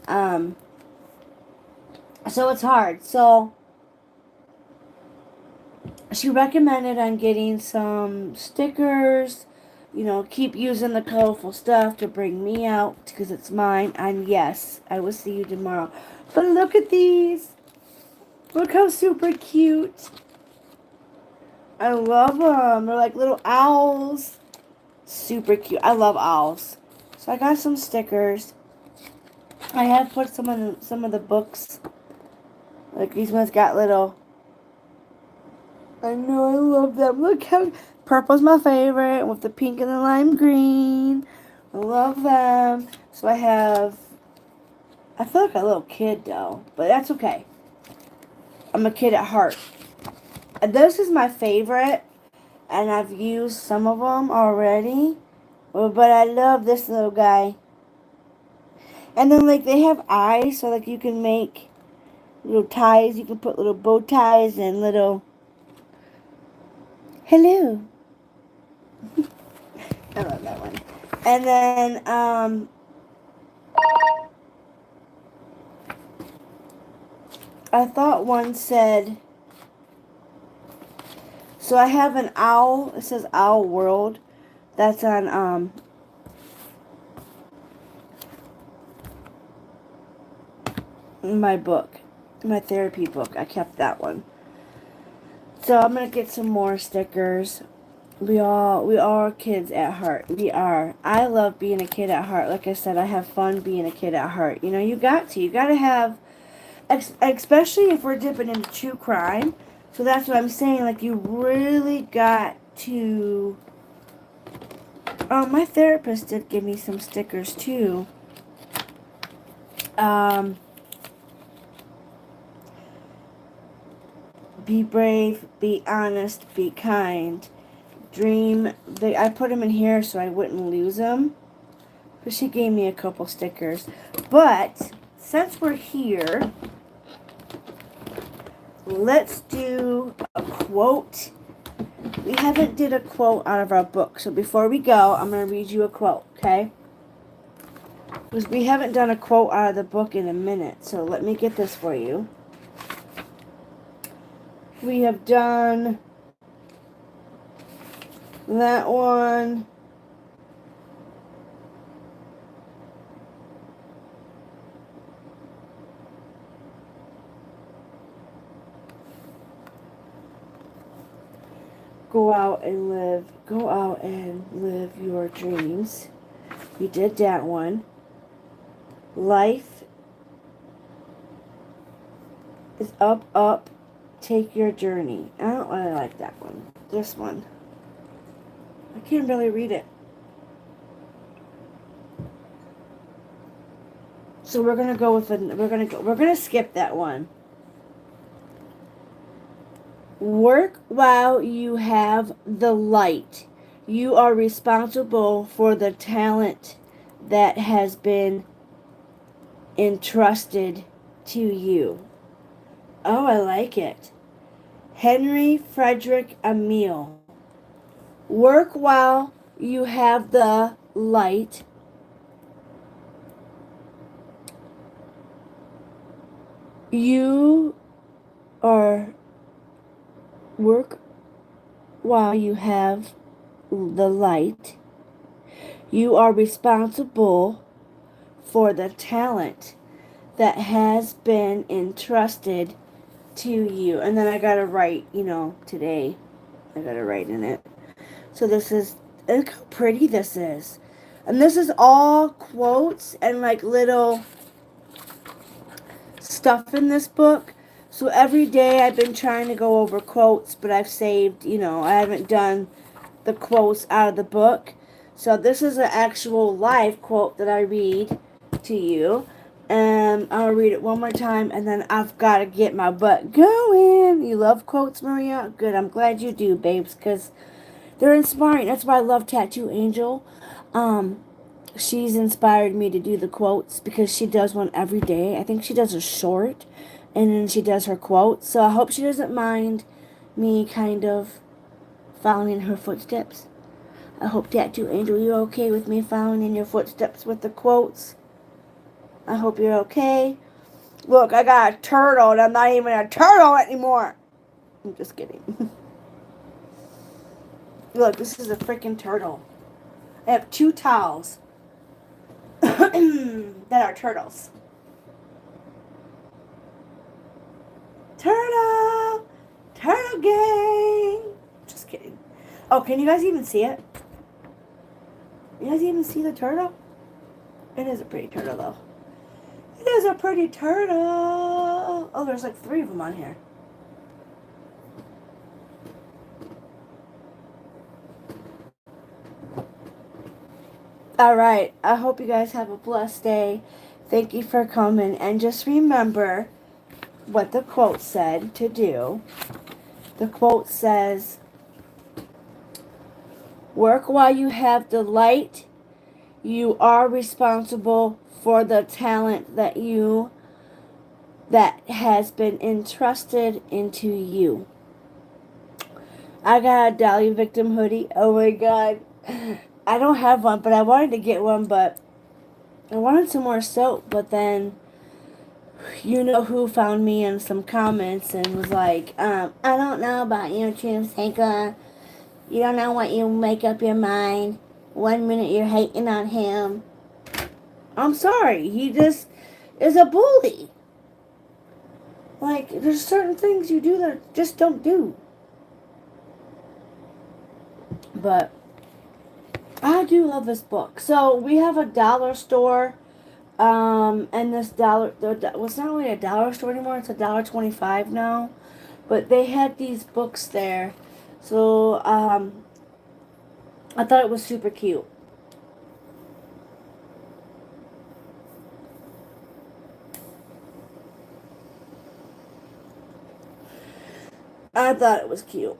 So it's hard. So she recommended I'm getting some stickers. Keep using the colorful stuff to bring me out because it's mine. And yes, I will see you tomorrow. But look at these. Look how super cute. I love them. They're like little owls. Super cute. I love owls. So I got some stickers. I have put some of the books. Like these ones got little. I know, I love them. Look how purple's my favorite with the pink and the lime green. I love them. So I feel like a little kid though, but that's okay. I'm a kid at heart. And this is my favorite, and I've used some of them already. But I love this little guy. And then like they have eyes, so like you can make little ties. You can put little bow ties and little... Hello. I love that one. And then, I thought one said, so I have an owl. It says Owl World. That's on, my book. My therapy book. I kept that one. So I'm going to get some more stickers. We are kids at heart. We are. I love being a kid at heart. Like I said, I have fun being a kid at heart. You got to have, especially if we're dipping into true crime. So that's what I'm saying. Like, you really got to... my therapist did give me some stickers, too. Be brave, be honest, be kind. Dream. I put them in here so I wouldn't lose them. But she gave me a couple stickers. But since we're here, let's do a quote. We haven't did a quote out of our book. So before we go, I'm going to read you a quote, okay? Because we haven't done a quote out of the book in a minute. So let me get this for you. We have done that one. Go out and live your dreams. We did that one. Life is up, take your journey. I don't really like that one. This one. I can't really read it. So we're gonna go with we're gonna skip that one. Work while you have the light. You are responsible for the talent that has been entrusted to you. Oh, I like it. Henry Frederick Emile. Work while you have the light. You are work while you have the light. You are responsible for the talent that has been entrusted to you. And then I gotta write, today. I gotta write in it. So this is, look how pretty this is. And this is all quotes and like little stuff in this book. So every day I've been trying to go over quotes, but I've saved, I haven't done the quotes out of the book. So this is an actual live quote that I read to you. And I'll read it one more time, and then I've got to get my butt going. You love quotes, Maria? Good. I'm glad you do, babes, because they're inspiring. That's why I love Tattoo Angel. She's inspired me to do the quotes because she does one every day. I think she does a short, and then she does her quotes. So I hope she doesn't mind me kind of following in her footsteps. I hope Tattoo Angel, you're okay with me following in your footsteps with the quotes. I hope you're okay. Look, I got a turtle, and I'm not even a turtle anymore. I'm just kidding. Look, this is a freaking turtle. I have 2 towels that are turtles. Turtle! Turtle gang! Just kidding. Oh, can you guys even see it? You guys even see the turtle? It is a pretty turtle, though. It is a pretty turtle. Oh, there's like 3 of them on here. Alright, I hope you guys have a blessed day. Thank you for coming. And just remember what the quote said to do. The quote says, work while you have the light. You are responsible for the talent that has been entrusted into you. I got a Dolly Victim hoodie. Oh my god. I don't have one, but I wanted to get one, but I wanted some more soap, but then you know who found me in some comments and was like, I don't know about you, Truthseeker. You don't know what you make up your mind. 1 minute you're hating on him. I'm sorry, he just is a bully. Like, there's certain things you do that just don't do. But I do love this book. So we have a dollar store, and this dollar, well, it's not really a dollar store anymore. It's $1.25 now. But they had these books there, so I thought it was super cute. I thought it was cute.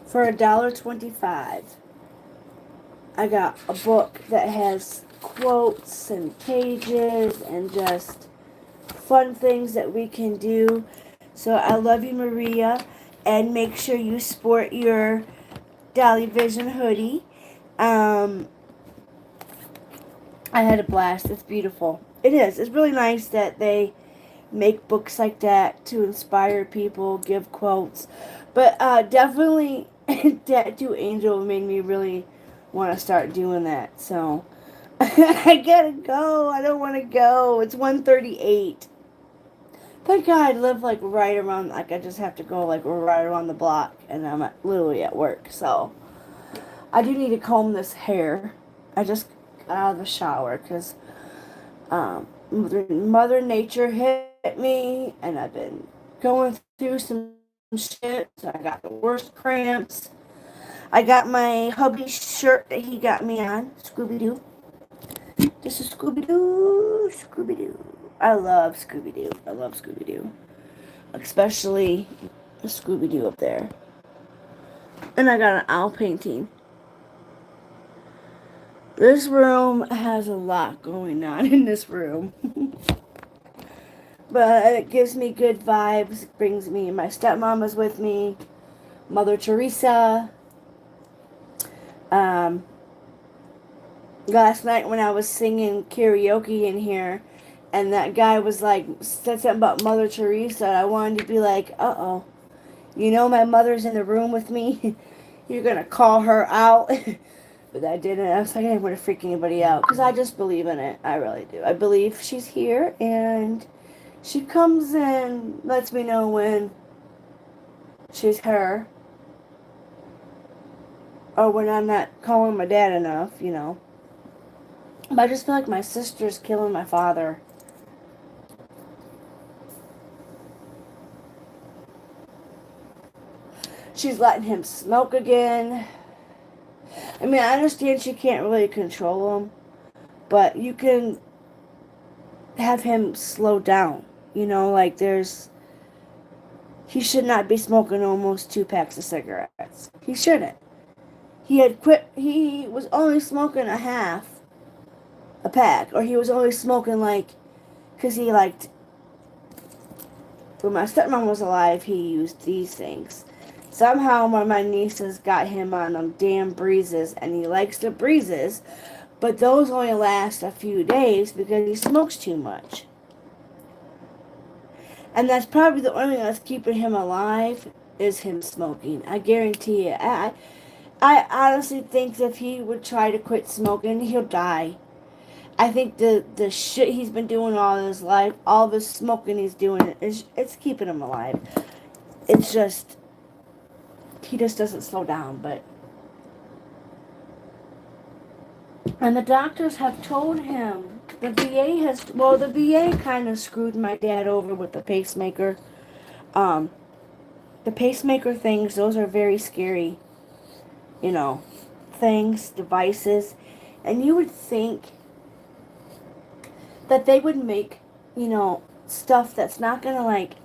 For $1.25, I got a book that has quotes and pages and just fun things that we can do. So I love you, Maria, and make sure you sport your Dolly Vision hoodie. I had a blast. It's beautiful. It is. It's really nice that they make books like that to inspire people, give quotes. But definitely Tattoo Angel made me really want to start doing that. So I gotta go. I don't want to go. It's 1:38. Thank God I live like right around, like I just have to go like right around the block, and I'm literally at work. So I do need to comb this hair. I just got out of the shower because Mother Nature hit me, and I've been going through some shit. So I got the worst cramps. I got my hubby's shirt that he got me on, Scooby Doo. This is Scooby Doo, Scooby Doo. I love Scooby Doo. I love Scooby Doo, especially the Scooby Doo up there. And I got an owl painting. This room has a lot going on in this room. But it gives me good vibes. It brings me, my stepmom is with me, Mother Teresa. Last night when I was singing karaoke in here, and that guy was like, said something about Mother Teresa, I wanted to be like, uh-oh, you know my mother's in the room with me? You're going to call her out? But I didn't. I was like, I didn't want to freak anybody out, because I just believe in it. I really do. I believe she's here, and she comes and lets me know when she's her, or when I'm not calling my dad enough, you know. But I just feel like my sister's killing my father. She's letting him smoke again. I mean, I understand she can't really control him, but you can have him slow down. You know, like he should not be smoking almost 2 packs of cigarettes. He shouldn't. He was only smoking a half a pack, or he was only smoking because he liked, when my stepmom was alive, he used these things. Somehow one of my nieces got him on them damn breezes, and he likes the breezes, but those only last a few days because he smokes too much. And that's probably the only thing that's keeping him alive is him smoking. I guarantee it. I honestly think if he would try to quit smoking, he'll die. I think the shit he's been doing all his life, all this smoking he's doing, it's keeping him alive. It's just, he just doesn't slow down, but. And the doctors have told him, the VA kind of screwed my dad over with the pacemaker. The pacemaker things, those are very scary, things, devices. And you would think that they would make, stuff that's not going to,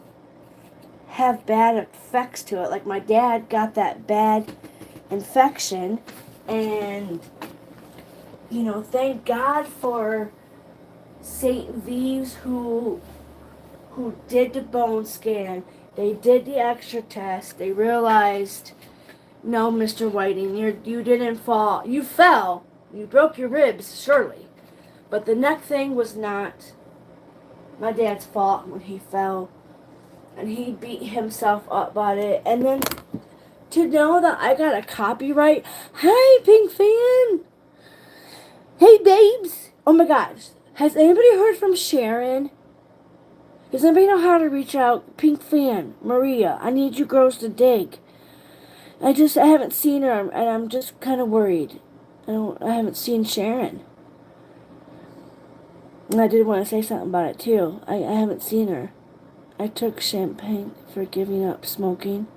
have bad effects to it. Like, my dad got that bad infection, and, thank God for St. V's who did the bone scan. They did the extra test. They realized, no, Mr. Whiting, you didn't fall. You fell. You broke your ribs, surely. But the neck thing was not my dad's fault when he fell. And he beat himself up about it. And then to know that I got a copyright. Hi, Pink Fan. Hey, babes. Oh my gosh. Has anybody heard from Sharon? Does anybody know how to reach out? Pink Fan, Maria, I need you girls to dig. I haven't seen her, and I'm just kind of worried. I haven't seen Sharon. And I did want to say something about it, too. I haven't seen her. I took champagne for giving up smoking.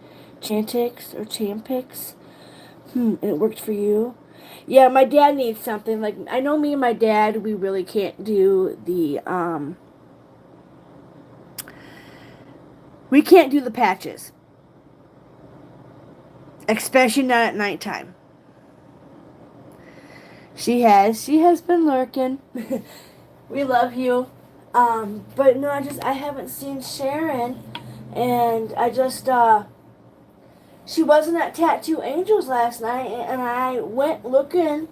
Chantix or Champix. And it worked for you? Yeah, my dad needs something. Like, I know me and my dad, we really can't do we can't do the patches. Especially not at nighttime. She has been lurking. We love you. But no, I haven't seen Sharon, and she wasn't at Tattoo Angels last night, and I went looking,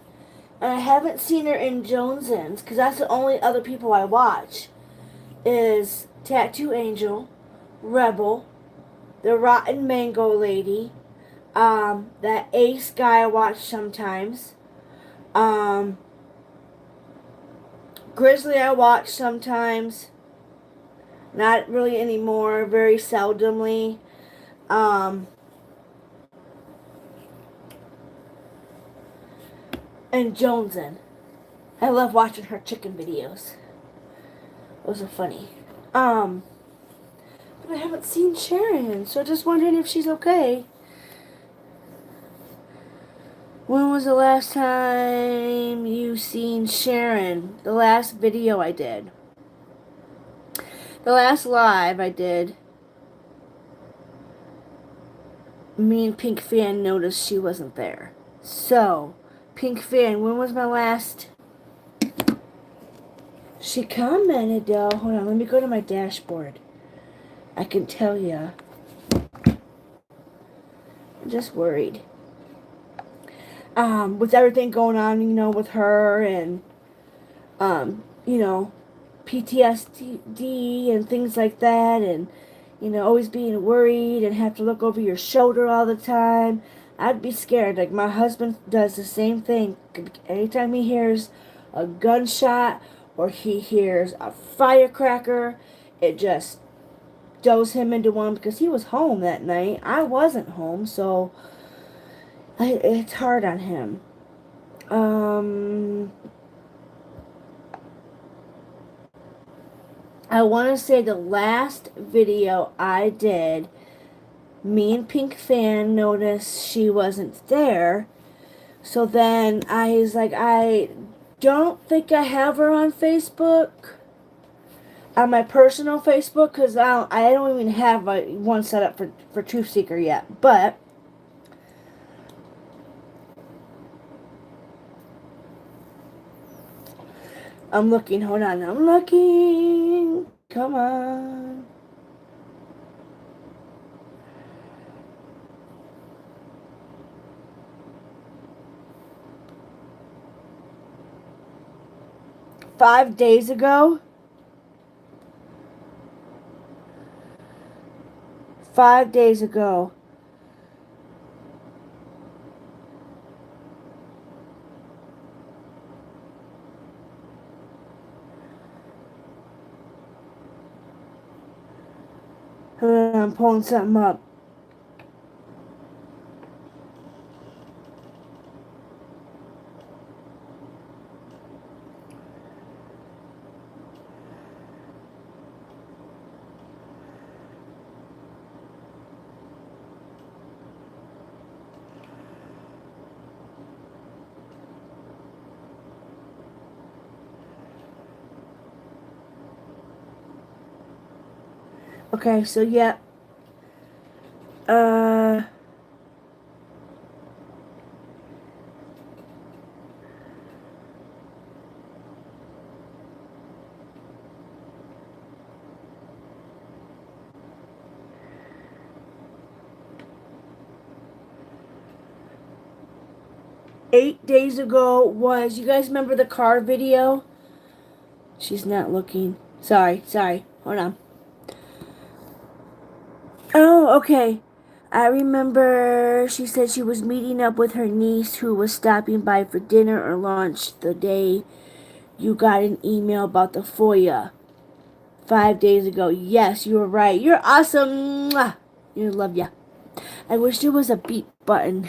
and I haven't seen her in Jonesins, because that's the only other people I watch, is Tattoo Angel, Rebel, the Rotten Mango Lady, that Ace guy I watch sometimes, Grizzly I watch sometimes, not really anymore, very seldomly, and Jonesin. I love watching her chicken videos. Those are funny. I haven't seen Sharon, so just wondering if she's okay. When was the last time you seen Sharon? The last video I did. The last live I did. Me and Pink Fan noticed she wasn't there. So, Pink Fan, when was my last... She commented though. Hold on, let me go to my dashboard. I can tell ya. I'm just worried. With everything going on, with her and, PTSD and things like that, and, always being worried and have to look over your shoulder all the time. I'd be scared. Like, my husband does the same thing. Anytime he hears a gunshot or he hears a firecracker, it just does him into one, because he was home that night. I wasn't home, so it's hard on him. I want to say the last video I did, me and Pink Fan noticed she wasn't there. So then I was like, I don't think I have her on Facebook. On my personal Facebook, because I don't even have one set up for Truthseeker yet. But I'm looking. Hold on. I'm looking. Come on. Five days ago. 5 days ago. I'm pulling something up. Okay, so yeah. 8 days ago was, you guys remember the car video? She's not looking. Sorry. Hold on. Oh, okay. I remember she said she was meeting up with her niece who was stopping by for dinner or lunch the day you got an email about the FOIA. 5 days ago. Yes, you were right. You're awesome. Mwah. You love ya. I wish there was a beep button.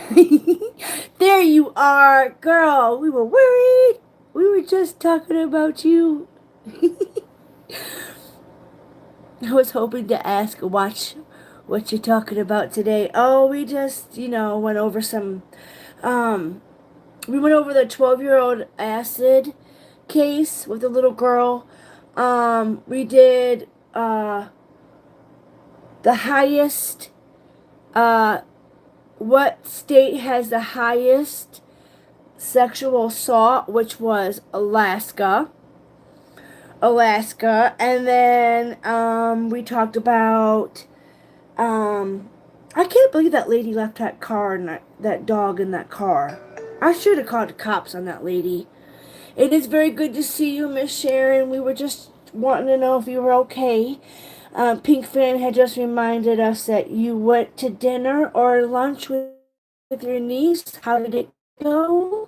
There you are, girl. We were worried. We were just talking about you. I was hoping to ask, watch what you're talking about today. Oh, we just, went over some, we went over the 12-year-old acid case with the little girl. We did, the highest, what state has the highest sexual assault, which was Alaska. And then we talked about, I can't believe that lady left that car and that dog in that car. I should have called the cops on that lady. It is very good to see you, Miss Sharon. We were just wanting to know if you were okay. Pink Fan had just reminded us that you went to dinner or lunch with your niece. How did it go?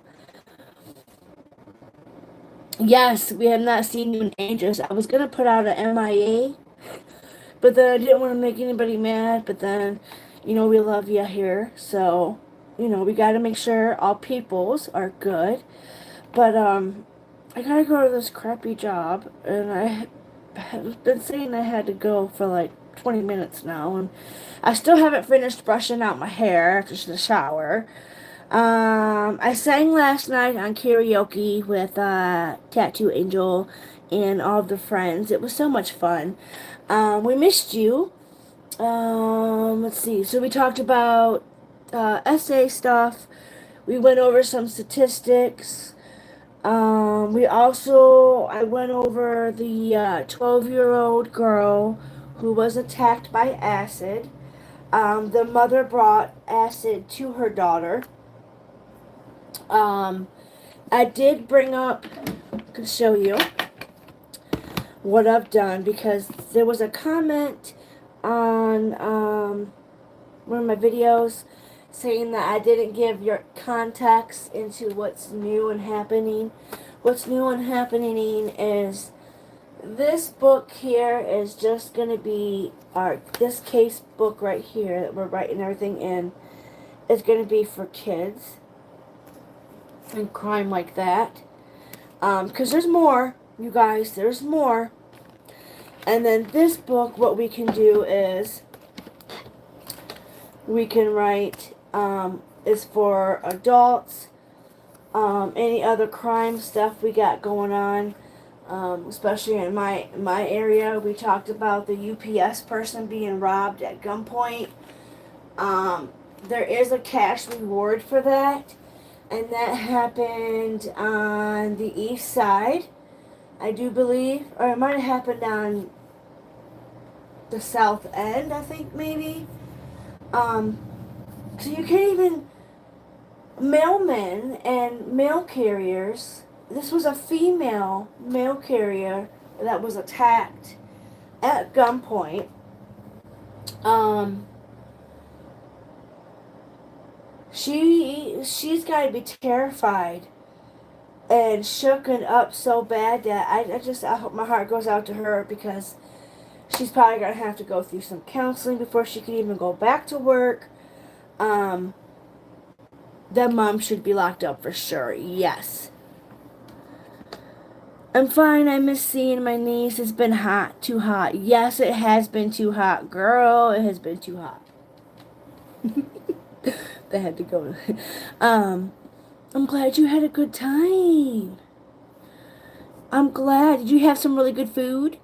Yes, we have not seen you in ages. I was going to put out an MIA, but then I didn't want to make anybody mad. But then, we love you here. So, we got to make sure all peoples are good. But, I got to go to this crappy job. And I have been saying I had to go for like 20 minutes now, and I still haven't finished brushing out my hair after the shower. I sang last night on karaoke with Tattoo Angel and all of the friends. It was so much fun. We missed you. Let's see. So we talked about essay stuff. We went over some statistics. I went over the 12-year-old girl who was attacked by acid. The mother brought acid to her daughter. I did bring up, I can show you what I've done, because there was a comment on one of my videos saying that I didn't give your context into what's new and happening. What's new and happening is this book here is just going to be this case book right here that we're writing everything in is going to be for kids and crime like that. Because there's more, you guys, there's more. And then this book, what we can do is we can write is for adults. Any other crime stuff we got going on, especially in my area. We talked about the UPS person being robbed at gunpoint. There is a cash reward for that, and that happened on the east side, I do believe, or it might have happened on the south end, I think, maybe. So you can't even, mailmen and mail carriers, this was a female mail carrier that was attacked at gunpoint. She's got to be terrified and shooken up so bad that I hope my heart goes out to her, because she's probably going to have to go through some counseling before she can even go back to work. That mom should be locked up for sure, yes. I'm fine, I miss seeing my niece. It's been hot, too hot. Yes, it has been too hot, girl. It has been too hot. That had to go. I'm glad you had a good time. I'm glad. Did you have some really good food?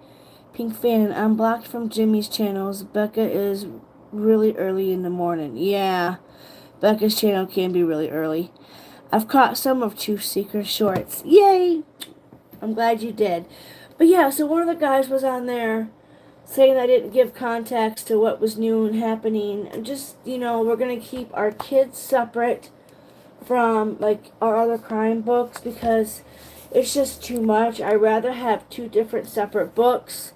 Pink Fan, I'm blocked from Jimmy's channels. Becca is really early in the morning. Yeah, Becca's channel can be really early. I've caught some of Truthseeker shorts. Yay! I'm glad you did. But yeah, so one of the guys was on there saying I didn't give context to what was new and happening. And just, we're going to keep our kids separate from, like, our other crime books, because it's just too much. I'd rather have 2 different separate books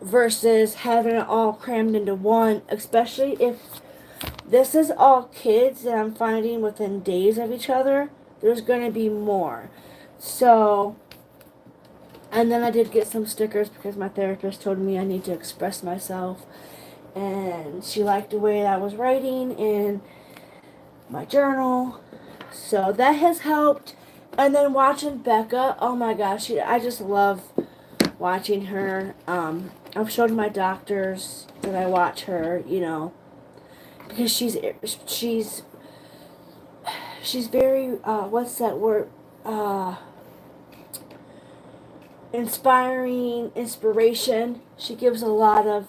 versus having it all crammed into one, especially if this is all kids that I'm finding within days of each other. There's going to be more. So, and then I did get some stickers because my therapist told me I need to express myself, and she liked the way I was writing in my journal, so that has helped. And then watching Becca, oh my gosh, I just love watching her. I've showed my doctors that I watch her, because she's very what's that word, inspiration. She gives a lot of,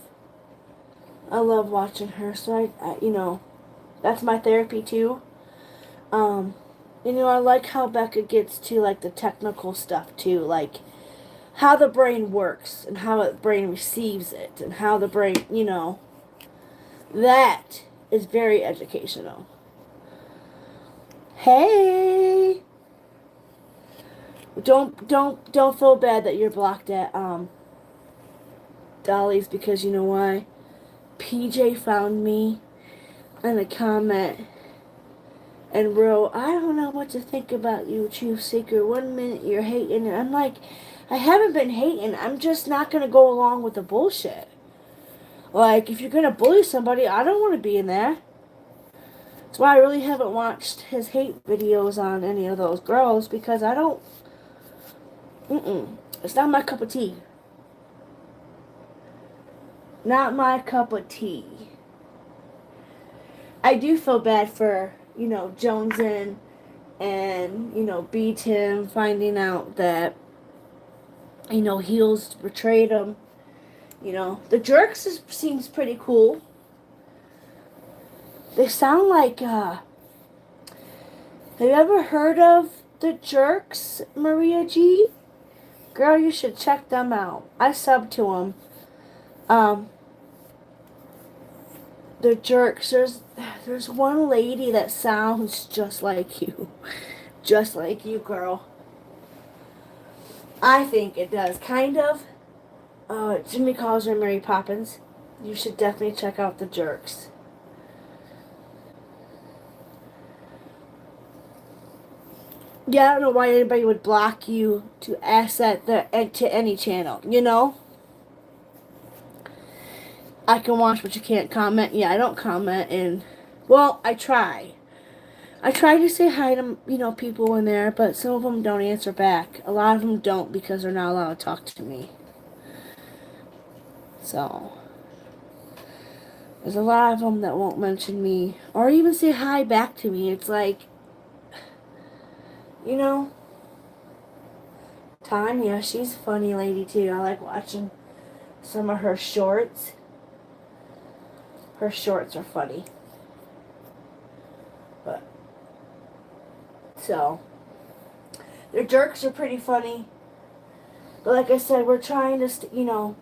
I love watching her. So I that's my therapy too. I like how Becca gets to, like, the technical stuff too, like how the brain works and how the brain receives it and how the brain, that is very educational. Hey, don't feel bad that you're blocked at Dolly's, because you know why? PJ found me in a comment and wrote, I don't know what to think about you, Truthseeker. 1 minute you're hating, and I'm like, I haven't been hating. I'm just not going to go along with the bullshit. Like, if you're going to bully somebody, I don't want to be in there. That's why I really haven't watched his hate videos on any of those girls, because I don't, it's not my cup of tea. Not my cup of tea. I do feel bad for, Jones and, B Tim finding out that, Heels betrayed him. The Jerks seems pretty cool. They sound like, have you ever heard of the Jerks, Maria G? Girl, you should check them out. I sub to them. The Jerks, there's one lady that sounds just like you. Just like you, girl. I think it does, kind of. Jimmy calls her Mary Poppins. You should definitely check out the Jerks. Yeah, I don't know why anybody would block you to access to any channel. I can watch, but you can't comment. Yeah, I don't comment, and well, I try. I try to say hi to people in there, but some of them don't answer back. A lot of them don't because they're not allowed to talk to me. So there's a lot of them that won't mention me or even say hi back to me. It's like, Tanya, she's a funny lady too. I like watching some of her shorts. Her shorts are funny. But so their Jerks are pretty funny. But like I said, we're trying to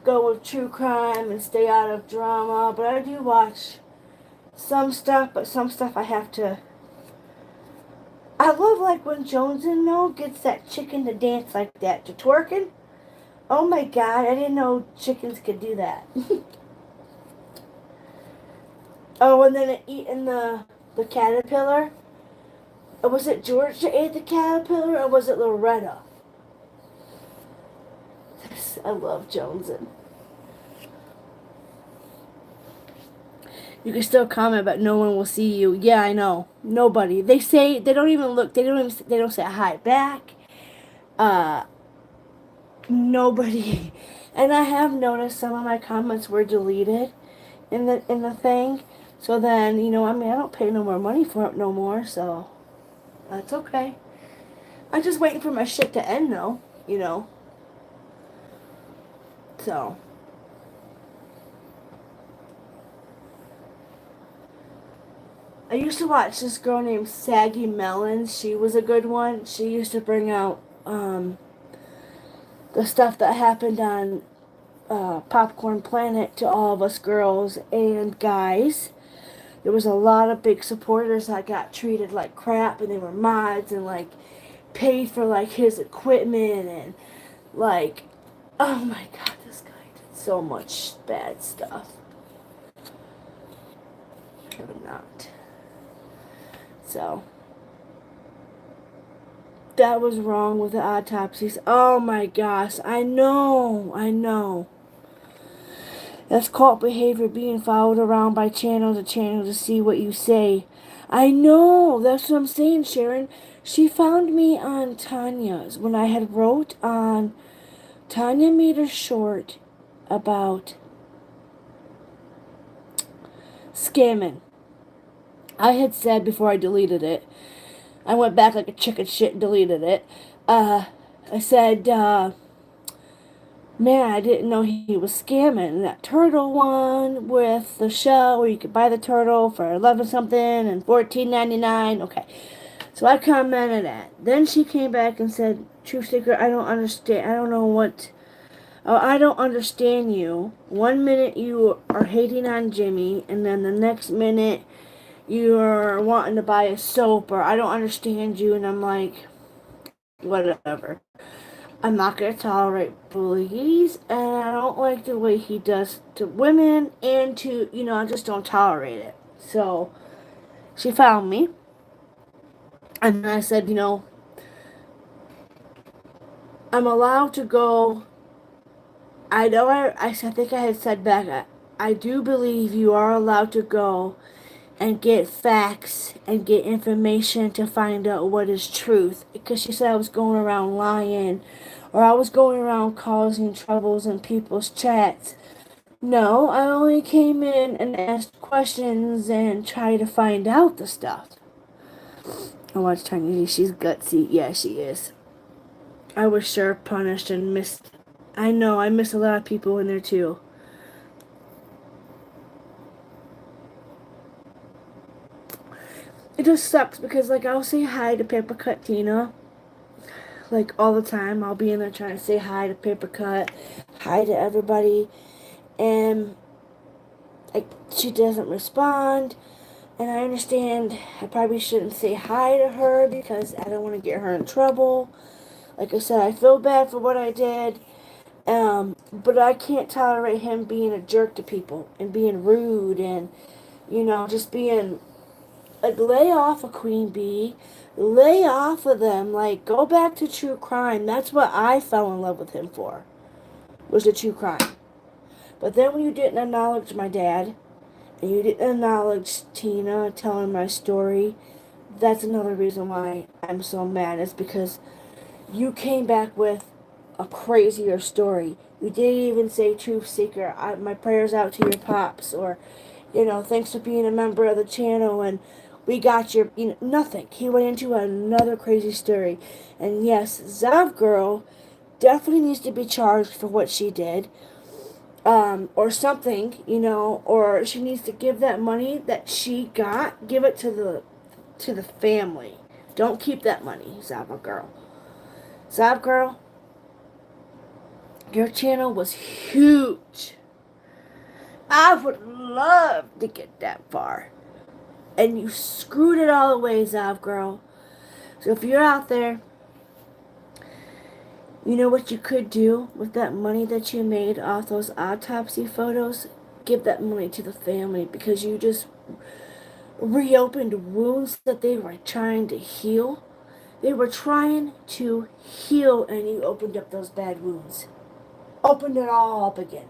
go with true crime and stay out of drama. But I do watch some stuff, but some stuff I have to. I love like when Jones gets that chicken to dance like that, to twerking. Oh my God, I didn't know chickens could do that. Oh, and then it eating the caterpillar. Was it George that ate the caterpillar, or was it Loretta? I love Jonesin. You can still comment, but no one will see you. Yeah, I know. Nobody. They say they don't even look. They don't say hi back. Nobody. And I have noticed some of my comments were deleted in the thing. So then, I don't pay no more money for it no more, so that's okay. I'm just waiting for my shit to end though, So I used to watch this girl named Saggy Melons. She was a good one. She used to bring out the stuff that happened on Popcorn Planet to all of us girls and guys. There was a lot of big supporters that got treated like crap, and they were mods and like paid for like his equipment and like, oh my God, this guy did so much bad stuff. I would not. So that was wrong with the autopsies. Oh my gosh, I know. That's cult behavior, being followed around by channel to channel to see what you say. I know, that's what I'm saying, Sharon. She found me on Tanya's when I had wrote on. Tanya made a short about scamming. I had said before I deleted it, I went back like a chicken shit and deleted it. I said, man, I didn't know he was scamming. That turtle one with the shell where you could buy the turtle for 11 something and $14.99. Okay. So I commented that. Then she came back and said, Truthseeker, I don't understand. I don't know what. Oh, I don't understand you. 1 minute you are hating on Jimmy, and then the next minute you're wanting to buy a soap, or I don't understand you. And I'm like, whatever. I'm not going to tolerate bullies, and I don't like the way he does to women, and to, I just don't tolerate it. So she found me, and I said, I'm allowed to go. I know I think I had said back, I do believe you are allowed to go and get facts and get information to find out what is truth. Because she said I was going around lying, or I was going around causing troubles in people's chats. No, I only came in and asked questions and tried to find out the stuff. I was trying to. She's gutsy. Yeah, she is. I was sure punished and missed. I know, I miss a lot of people in there too. It just sucks because, like, I'll say hi to Paper Cut Tina. Like, all the time. I'll be in there trying to say hi to Paper Cut, hi to everybody. And, like, she doesn't respond. And I understand I probably shouldn't say hi to her because I don't want to get her in trouble. Like I said, I feel bad for what I did. But I can't tolerate him being a jerk to people and being rude and, just being like, lay off of Queen Bee. Lay off of them. Like, go back to true crime. That's what I fell in love with him for, was the true crime. But then when you didn't acknowledge my dad, and you didn't acknowledge Tina telling my story, that's another reason why I'm so mad. Is because you came back with a crazier story. You didn't even say Truthseeker. My prayers out to your pops, or, thanks for being a member of the channel, and we got your, nothing. He went into another crazy story. And yes, Zav Girl definitely needs to be charged for what she did. Or something, or she needs to give that money that she got, give it to the family. Don't keep that money, Zav Girl. Zav Girl, your channel was huge. I would love to get that far. And you screwed it all away, Zav Girl. So if you're out there, you know what you could do with that money that you made off those autopsy photos? Give that money to the family, because you just reopened wounds that they were trying to heal. They were trying to heal, and you opened up those bad wounds. Opened it all up again.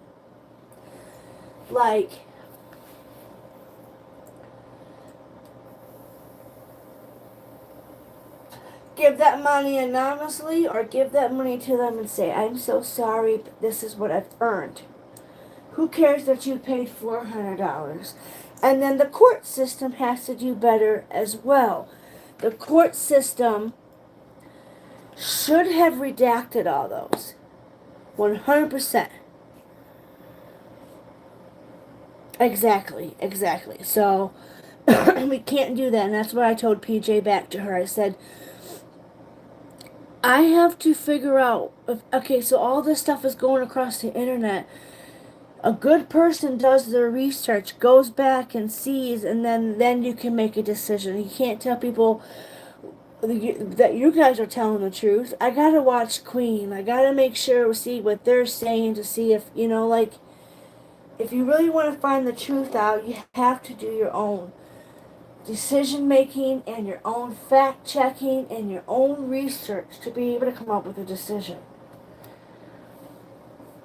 Like, give that money anonymously, or give that money to them and say, I'm so sorry, but this is what I've earned. Who cares that you paid $400? And then the court system has to do better as well. The court system should have redacted all those. 100%. Exactly. So, we can't do that. And that's what I told PJ back to her. I said, I have to figure out, okay, so all this stuff is going across the internet. A good person does their research, goes back and sees, and then you can make a decision. You can't tell people that you guys are telling the truth. I gotta watch Queen. I gotta make sure, see what they're saying, to see if, like, if you really want to find the truth out, you have to do your own decision making and your own fact checking and your own research to be able to come up with a decision.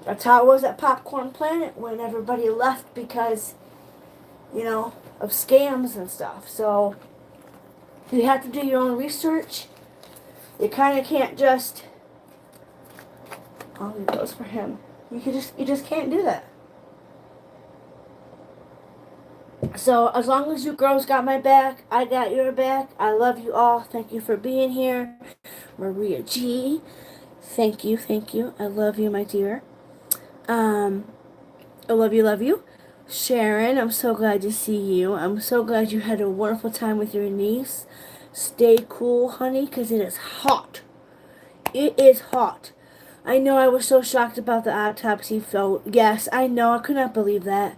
That's how it was at Popcorn Planet when everybody left because, of scams and stuff. So you have to do your own research. You kind of can't just, oh, it goes for him. You just can't do that. So as long as you girls got my back, I got your back. I love you all. Thank you for being here. Maria G. Thank you. I love you, my dear. I love you. Sharon, I'm so glad to see you. I'm so glad you had a wonderful time with your niece. Stay cool, honey, because it is hot. It is hot. I know I was so shocked about the autopsy photo. Yes, I know. I could not believe that.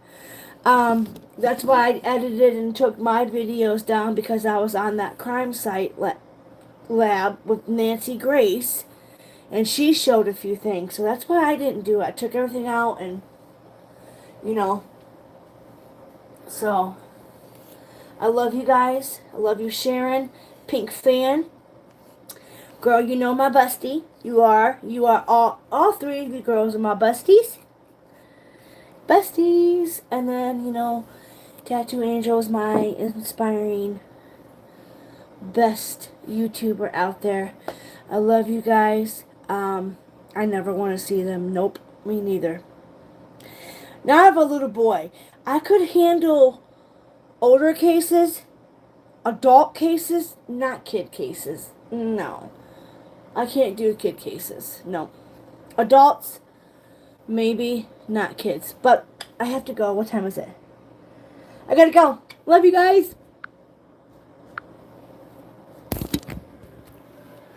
That's why I edited and took my videos down, because I was on that crime site lab with Nancy Grace, and she showed a few things. So that's why I didn't do it. I took everything out, and, so I love you guys. I love you, Sharon. Pink fan. Girl, you know my bestie. You are all three of you girls are my besties. Besties. And then, Tattoo Angel is my inspiring best YouTuber out there. I love you guys. I never want to see them. Nope, me neither. Now I have a little boy. I could handle older cases, adult cases, not kid cases. No. I can't do kid cases. No. Adults, maybe, not kids. But I have to go. What time is it? I gotta go. Love you guys.